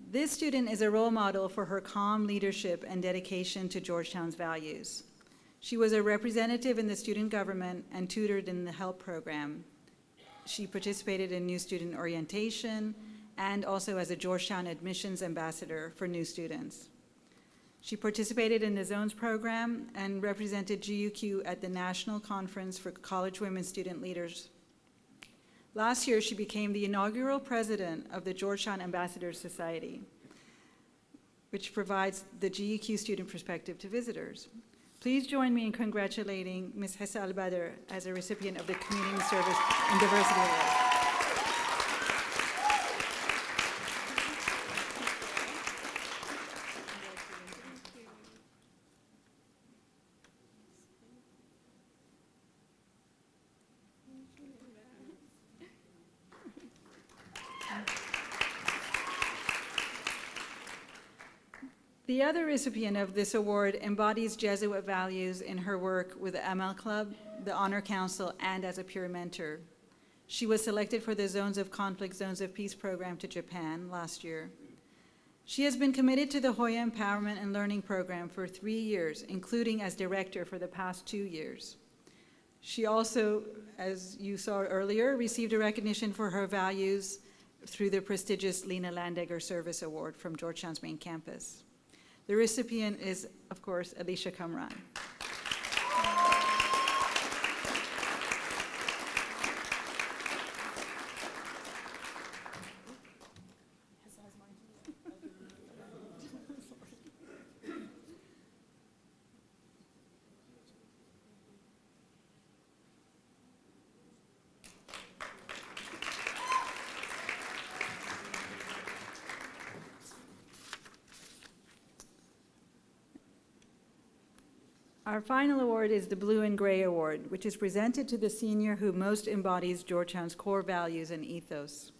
[SPEAKER 12] This student is a role model for her calm leadership and dedication to Georgetown's values. She was a representative in the student government and tutored in the HELP program. She participated in new student orientation and also as a Georgetown admissions ambassador for new students. She participated in the Zones program and represented GUQ at the National Conference for College Women Student Leaders. Last year, she became the inaugural president of the Georgetown Ambassadors Society, which provides the GUQ student perspective to visitors. Please join me in congratulating Ms. Hessa Al-Badr as a recipient of the Community Service and Diversity Award. The other recipient of this award embodies Jesuit values in her work with the ML Club, the Honor Council, and as a peer mentor. She was selected for the Zones of Conflict, Zones of Peace program to Japan last year. She has been committed to the Hoya Empowerment and Learning Program for 3 years, including as director for the past 2 years. She also, as you saw earlier, received a recognition for her values through the prestigious Lena Landegger Service Award from Georgetown's main campus. The recipient is, of course, Alicia Kamran. Our final award is the Blue and Gray Award, which is presented to the senior who most embodies Georgetown's core values and ethos.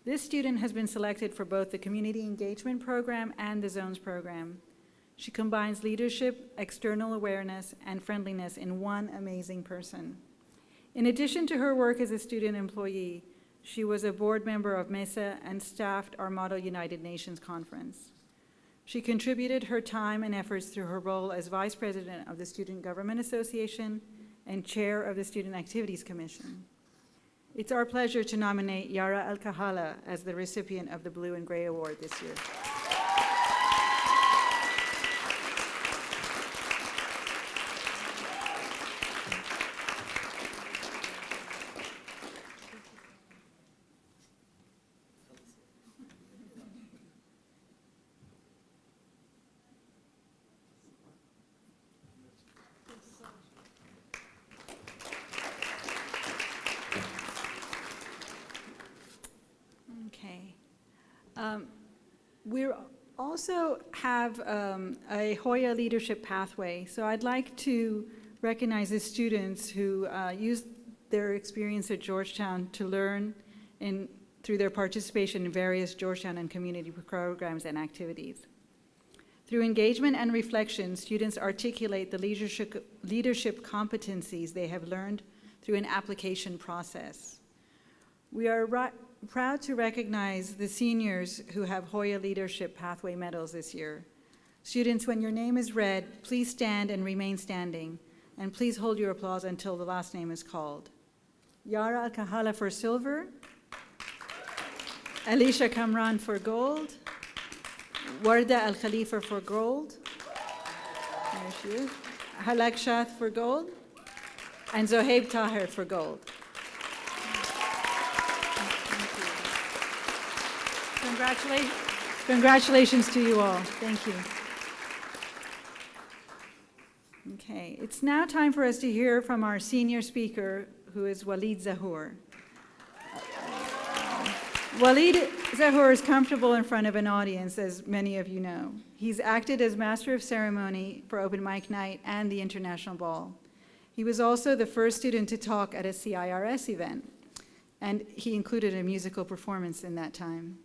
[SPEAKER 12] This student has been selected for both the Community Engagement Program and the Zones Program. She combines leadership, external awareness, and friendliness in one amazing person. In addition to her work as a student employee, she was a board member of MESA and staffed our Model United Nations Conference. She contributed her time and efforts through her role as Vice President of the Student Government Association and Chair of the Student Activities Commission. It's our pleasure to nominate Yara Al-Kahala as the recipient of the Blue and Gray Award this year. We also have a Hoya leadership pathway. So I'd like to recognize the students who used their experience at Georgetown to learn through their participation in various Georgetown and community programs and activities. Through engagement and reflection, students articulate the leadership competencies they have learned through an application process. We are proud to recognize the seniors who have Hoya Leadership Pathway medals this year. Students, when your name is read, please stand and remain standing, and please hold your applause until the last name is called. Yara Al-Kahala for silver, Alicia Kamran for gold, Warda Al-Khalifa for gold, there she is, Halak Shath for gold, and Zohaib Tahir for gold. Congratulations to you all. Thank you. Okay, it's now time for us to hear from our senior speaker, who is Walid Zahour. Walid Zahour is comfortable in front of an audience, as many of you know. He's acted as Master of Ceremony for Open Mic Night and the International Ball. He was also the first student to talk at a CIRS event, and he included a musical performance in that time.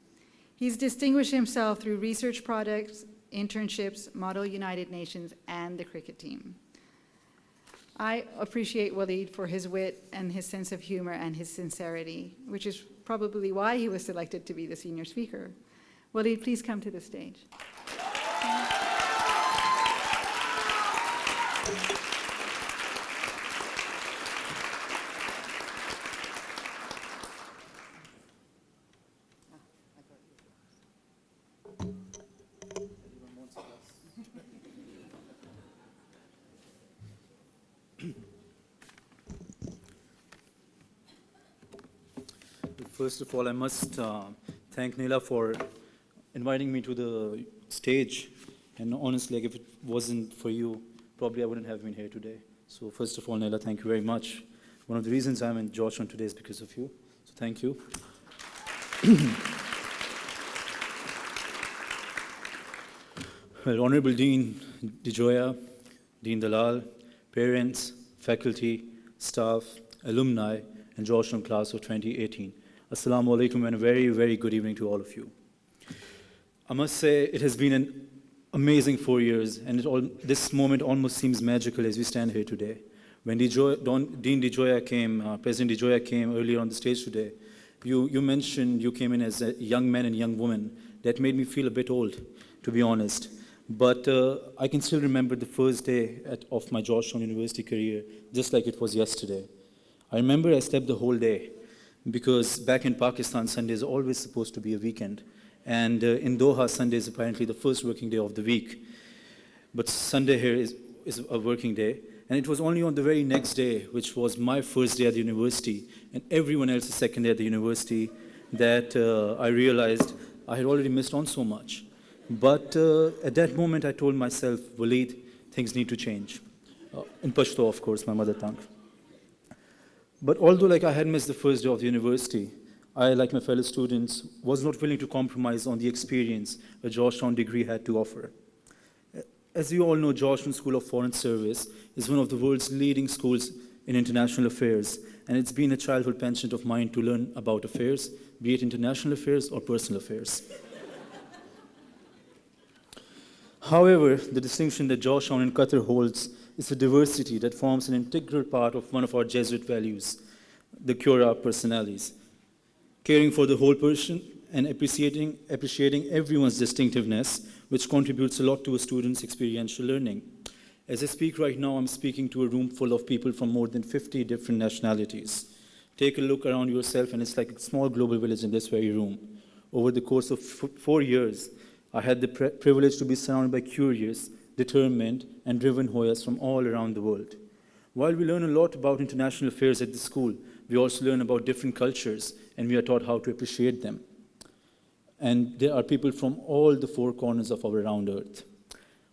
[SPEAKER 12] He's distinguished himself through research projects, internships, Model United Nations, and the cricket team. I appreciate Walid for his wit and his sense of humor and his sincerity, which is probably why he was selected to be the senior speaker. Walid, please come to the stage.
[SPEAKER 13] First of all, I must thank Neela for inviting me to the stage. And honestly, like, if it wasn't for you, probably I wouldn't have been here today. So first of all, Neela, thank you very much. One of the reasons I'm in Georgetown today is because of you. So thank you. Well, Honorable Dean DeJoya, Dean Dalal, parents, faculty, staff, alumni, and Georgetown class of 2018. Assalamu alaikum and a very, very good evening to all of you. I must say it has been an amazing 4 years, and this moment almost seems magical as we stand here today. When Dean DeJoya came, President DeJoya came earlier on the stage today, you mentioned you came in as a young man and young woman, that made me feel a bit old, to be honest. But I can still remember the first day of my Georgetown University career, just like it was yesterday. I remember I slept the whole day, because back in Pakistan, Sunday is always supposed to be a weekend. And in Doha, Sunday is apparently the first working day of the week. But Sunday here is a working day. And it was only on the very next day, which was my first day at the university, and everyone else's second day at the university, that I realized I had already missed on so much. But at that moment, I told myself, Waleed, things need to change. In Pashto, of course, my mother tongue. But although I had missed the first day of the university, I, like my fellow students, was not willing to compromise on the experience a Georgetown degree had to offer. As you all know, Georgetown School of Foreign Service is one of the world's leading schools in international affairs, and it's been a childhood penchant of mine to learn about affairs, be it international affairs or personal affairs. However, the distinction that Georgetown in Qatar holds is the diversity that forms an integral part of one of our Jesuit values, the cura personalis, caring for the whole person and appreciating everyone's distinctiveness, which contributes a lot to a student's experiential learning. As I speak right now, I'm speaking to a room full of people from more than 50 different nationalities. Take a look around yourself, and it's like a small global village in this very room. Over the course of 4 years, I had the privilege to be surrounded by curious, determined, and driven Hoyas from all around the world. While we learn a lot about international affairs at the school, we also learn about different cultures, and we are taught how to appreciate them. And there are people from all the 4 corners of our round earth.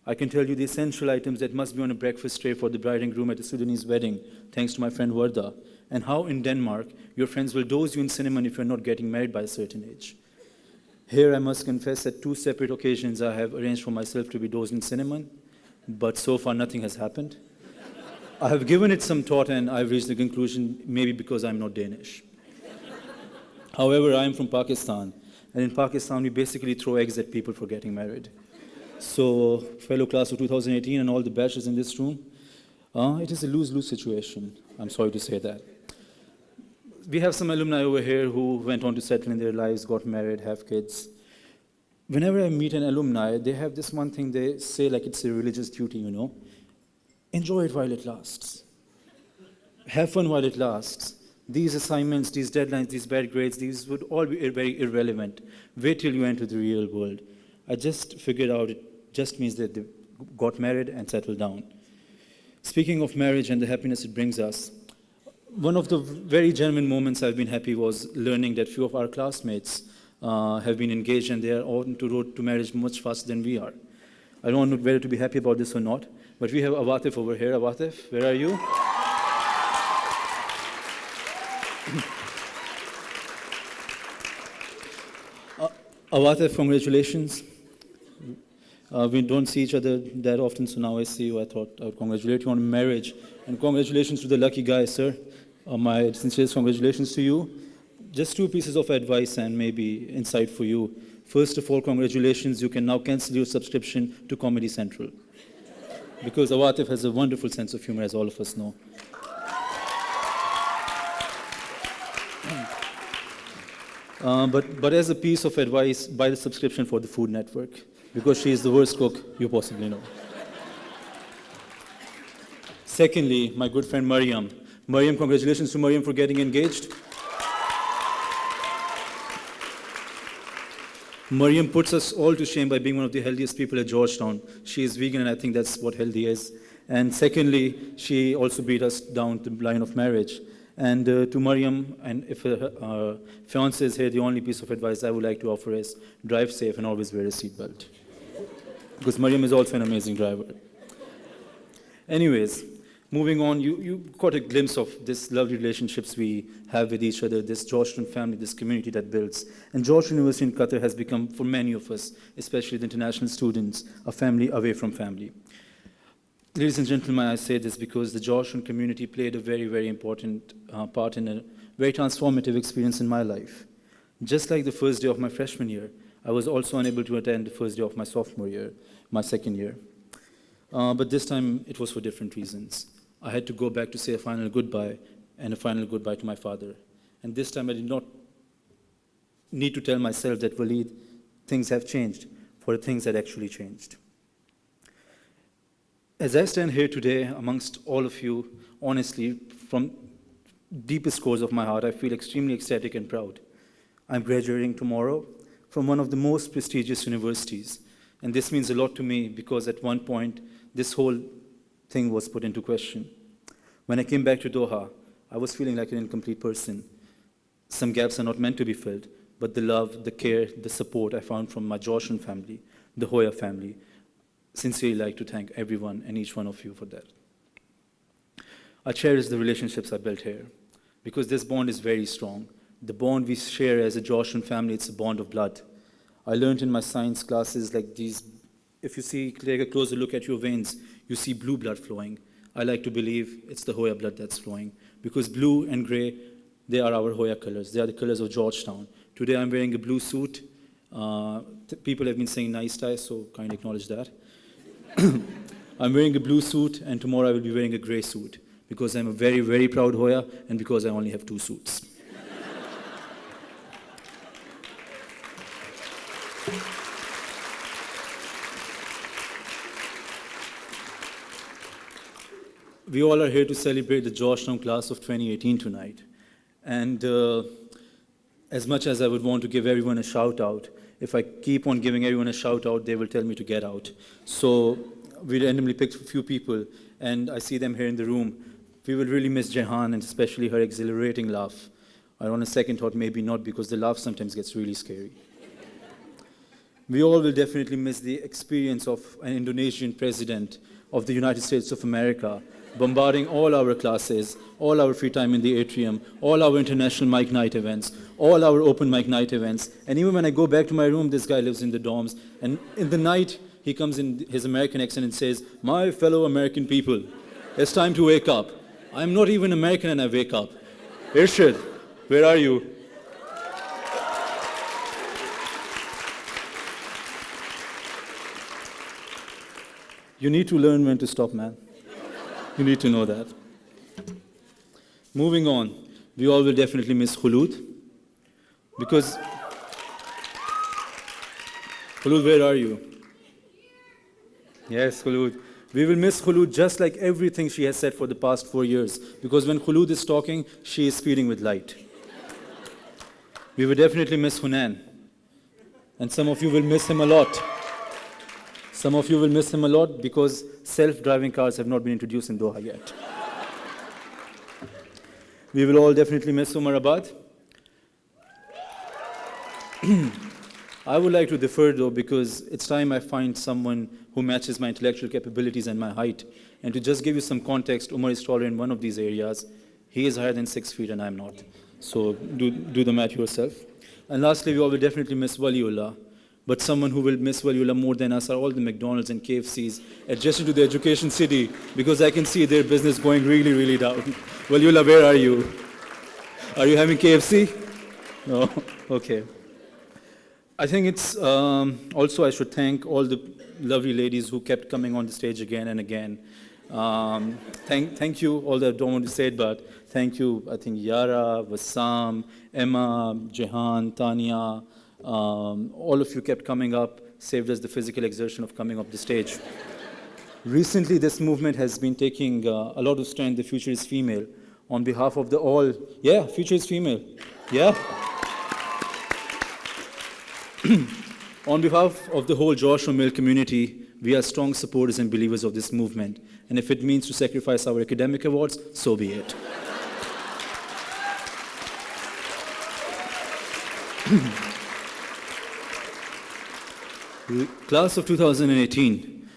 [SPEAKER 13] I can tell you the essential items that must be on a breakfast tray for the bride and groom at a Sudanese wedding, thanks to my friend Warda, and how in Denmark, your friends will dose you in cinnamon if you're not getting married by a certain age. Here, I must confess that 2 separate occasions I have arranged for myself to be dosed in cinnamon, but so far nothing has happened. I have given it some thought, and I've reached the conclusion, maybe because I'm not Danish. However, I am from Pakistan, and in Pakistan, we basically throw eggs at people for getting married. So, fellow class of 2018 and all the batches in this room, it is a lose-lose situation. I'm sorry to say that. We have some alumni over here who went on to settle in their lives, got married, have kids. Whenever I meet an alumni, they have this one thing they say like it's a religious duty, you know. Enjoy it while it lasts. Have fun while it lasts. These assignments, these deadlines, these bad grades, these would all be very irrelevant. Wait till you enter the real world. I just figured out it just means that they got married and settled down. Speaking of marriage and the happiness it brings us, one of the very genuine moments I've been happy was learning that few of our classmates have been engaged and they are on the road to marriage much faster than we are. I don't know whether to be happy about this or not, but we have Awatif over here. Awatif, where are you? Awatif, congratulations. We don't see each other that often, so now I see you. I thought I would congratulate you on marriage. And congratulations to the lucky guy, sir. My sincerest congratulations to you. Just 2 pieces of advice and maybe insight for you. First of all, congratulations. You can now cancel your subscription to Comedy Central. Because Awatif has a wonderful sense of humor, as all of us know. But as a piece of advice, buy the subscription for the Food Network, because she is the worst cook you possibly know. Secondly, my good friend Mariam. Mariam, congratulations to Mariam for getting engaged. Mariam puts us all to shame by being one of the healthiest people at Georgetown. She is vegan, and I think that's what healthy is. And secondly, she also beat us down the line of marriage. And to Mariam, and if her fiancé is here, the only piece of advice I would like to offer is drive safe and always wear a seatbelt. Because Mariam is also an amazing driver. Anyways, moving on, you got a glimpse of this lovely relationships we have with each other, this Georgetown family, this community that builds. And Georgetown University in Qatar has become, for many of us, especially the international students, a family away from family. Ladies and gentlemen, I say this because the Georgetown community played a very, very important part in a very transformative experience in my life. Just like the first day of my freshman year, I was also unable to attend the first day of my sophomore year, my second year. But this time, it was for different reasons. I had to go back to say a final goodbye, and a final goodbye to my father. And this time, I did not need to tell myself that, Waleed, things have changed, for the things that actually changed. As I stand here today amongst all of you, honestly, from deepest cores of my heart, I feel extremely ecstatic and proud. I'm graduating tomorrow from one of the most prestigious universities, and this means a lot to me because at one point, this whole thing was put into question. When I came back to Doha, I was feeling like an incomplete person. Some gaps are not meant to be filled, but the love, the care, the support I found from my Georgetown family, the Hoya family, sincerely like to thank everyone and each one of you for that. I cherish the relationships I built here because this bond is very strong. The bond we share as a Georgetown family, it's a bond of blood. I learned in my science classes like these, if you take a closer look at your veins, you see blue blood flowing. I like to believe it's the Hoya blood that's flowing because blue and gray, they are our Hoya colors. They are the colors of Georgetown. Today I'm wearing a blue suit. People have been saying nice tie, so kind of acknowledge that. I'm wearing a blue suit, and tomorrow I will be wearing a gray suit because I'm a very, very proud Hoya and because I only have 2 suits. We all are here to celebrate the Georgetown class of 2018 tonight. And as much as I would want to give everyone a shout out, if I keep on giving everyone a shout out, they will tell me to get out. So we randomly picked a few people, and I see them here in the room. We will really miss Jehan, and especially her exhilarating laugh. I on a second thought maybe not, because the laugh sometimes gets really scary. We all will definitely miss the experience of an Indonesian president of the United States of America bombarding all our classes, all our free time in the atrium, all our international mic night events, all our open mic night events. And even when I go back to my room, this guy lives in the dorms. And in the night, he comes in his American accent and says, "My fellow American people, it's time to wake up." I'm not even American and I wake up. Irshad, where are you? You need to learn when to stop, man. You need to know that. Moving on, we all will definitely miss Khulud. Because, Khulud, where are you? Yes, Khulud. We will miss Khulud just like everything she has said for the past 4 years. Because when Khulud is talking, she is speeding with light. We will definitely miss Hunan. And some of you will miss him a lot. Some of you will miss him a lot because self-driving cars have not been introduced in Doha yet. We will all definitely miss Umarabad. I would like to defer though because it's time I find someone who matches my intellectual capabilities and my height. And to just give you some context, Umar is taller in one of these areas. He is higher than 6 feet and I'm not. So do the math yourself. And lastly, we all will definitely miss Waliullah. But someone who will miss Waliullah more than us are all the McDonald's and KFCs adjacent to the education city because I can see their business going really, really down. Waliullah, where are you? Are you having KFC? No? Okay. I think it's also I should thank all the lovely ladies who kept coming on the stage again and again. Thank you, although I don't want to say it, but thank you, I think Yara, Wassam, Emma, Jehan, Tanya, all of you kept coming up, saved us the physical exertion of coming up the stage. Recently, this movement has been taking a lot of strength. The future is female. On behalf of the all, yeah, future is female. Yeah. On behalf of the whole Georgetown male community, we are strong supporters and believers of this movement. And if it means to sacrifice our academic awards, so be it. Class of 2018.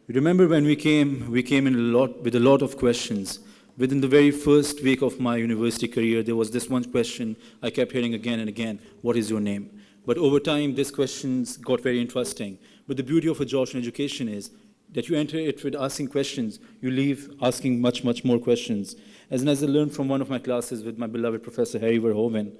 [SPEAKER 13] Remember when we came in with a lot of questions. Within the very first week of my university career, there was this one question I kept hearing again and again: what is your name? But over time, these questions got very interesting. But the beauty of a Georgetown education is that you enter it with asking questions, you leave asking much, much more questions. As I learned from one of my classes with my beloved Professor Harry Verhoeven,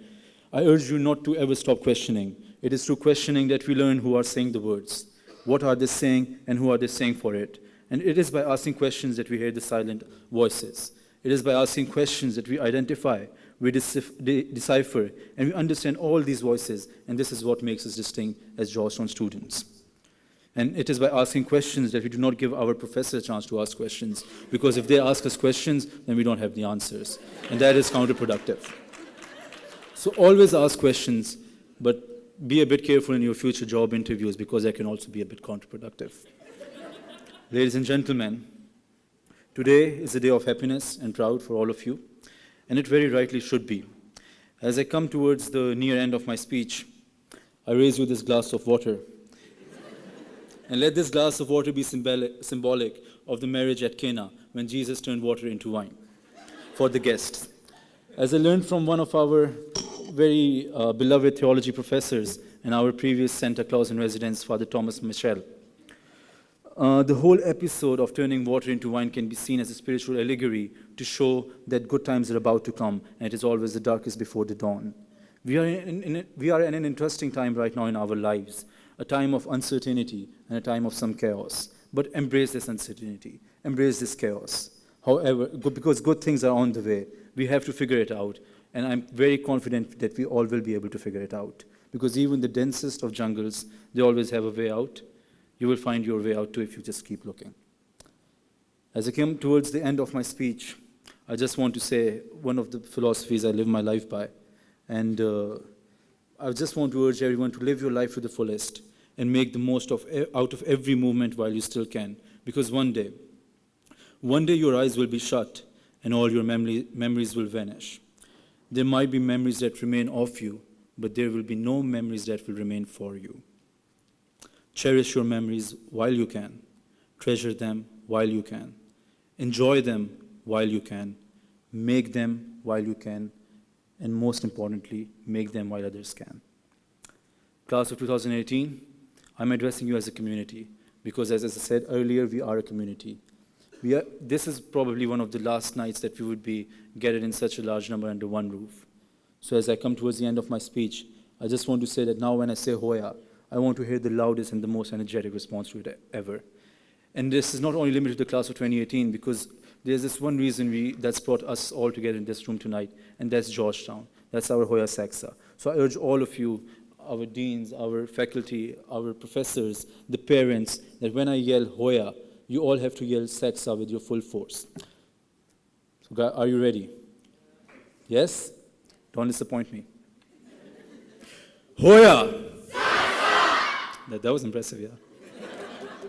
[SPEAKER 13] I urge you not to ever stop questioning. It is through questioning that we learn who are saying the words. What are they saying and who are they saying for it? And it is by asking questions that we hear the silent voices. It is by asking questions that we identify we decipher, and we understand all these voices, and this is what makes us distinct as Georgetown students. And it is by asking questions that we do not give our professors a chance to ask questions, because if they ask us questions, then we don't have the answers, and that is counterproductive. So always ask questions, but be a bit careful in your future job interviews, because that can also be a bit counterproductive. Ladies and gentlemen, today is a day of happiness and proud for all of you, and it very rightly should be. As I come towards the near end of my speech, I raise you this glass of water. And let this glass of water be symbolic of the marriage at Cana, when Jesus turned water into wine for the guests. As I learned from one of our very beloved theology professors and our previous Santa Claus in residence, Father Thomas Michel, the whole episode of turning water into wine can be seen as a spiritual allegory to show that good times are about to come, and it is always the darkest before the dawn. We are in an interesting time right now in our lives, a time of uncertainty and a time of some chaos. But embrace this uncertainty, embrace this chaos. However, because good things are on the way, we have to figure it out, and I'm very confident that we all will be able to figure it out. Because even the densest of jungles, they always have a way out. You will find your way out too if you just keep looking. As I come towards the end of my speech, I just want to say one of the philosophies I live my life by. And I just want to urge everyone to live your life to the fullest and make the most out of every moment while you still can. Because one day your eyes will be shut and all your memories will vanish. There might be memories that remain of you, but there will be no memories that will remain for you. Cherish your memories while you can. Treasure them while you can. Enjoy them while you can. Make them while you can. And most importantly, make them while others can. Class of 2018, I'm addressing you as a community, because as I said earlier, we are a community. This is probably one of the last nights that we would be gathered in such a large number under one roof. So as I come towards the end of my speech, I just want to say that now when I say Hoya, I want to hear the loudest and the most energetic response to it ever. And this is not only limited to the class of 2018, because there's this one reason that's brought us all together in this room tonight, and that's Georgetown. That's our Hoya Saxa. So I urge all of you, our deans, our faculty, our professors, the parents, that when I yell Hoya, you all have to yell Saxa with your full force. So are you ready? Yes? Don't disappoint me. Hoya! That was impressive, yeah.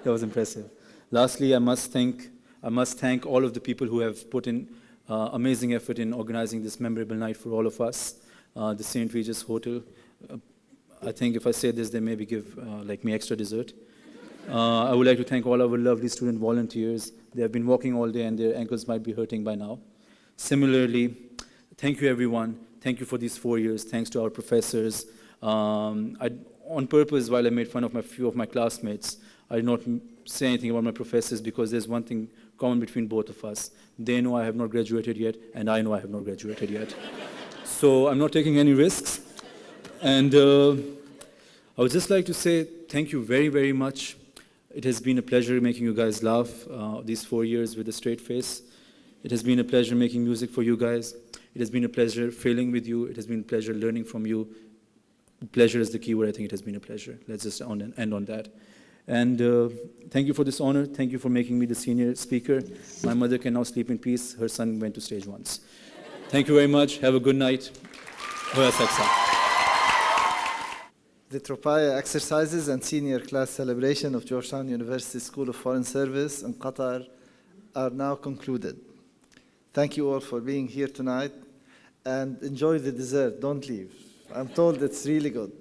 [SPEAKER 13] That was impressive. Lastly, I must thank all of the people who have put in amazing effort in organizing this memorable night for all of us. The St. Regis Hotel. I think if I say this, they maybe give me extra dessert. I would like to thank all our lovely student volunteers. They have been walking all day and their ankles might be hurting by now. Similarly, thank you everyone. Thank you for these 4 years. Thanks to our professors. On purpose, while I made fun of a few of my classmates, I did not say anything about my professors, because there's one thing common between both of us. They know I have not graduated yet, and I know I have not graduated yet. So I'm not taking any risks. And I would just like to say thank you very, very much. It has been a pleasure making you guys laugh these 4 years with a straight face. It has been a pleasure making music for you guys. It has been a pleasure failing with you. It has been a pleasure learning from you. Pleasure is the key word. I think it has been a pleasure. Let's just end on that. And thank you for this honor. Thank you for making me the senior speaker. My mother can now sleep in peace. Her son went to stage once. Thank you very much. Have a good night. Hoya Saxa.
[SPEAKER 1] The Tropaia exercises and senior class celebration of Georgetown University School of Foreign Service in Qatar are now concluded. Thank you all for being here tonight, and enjoy the dessert. Don't leave. I'm told it's really good.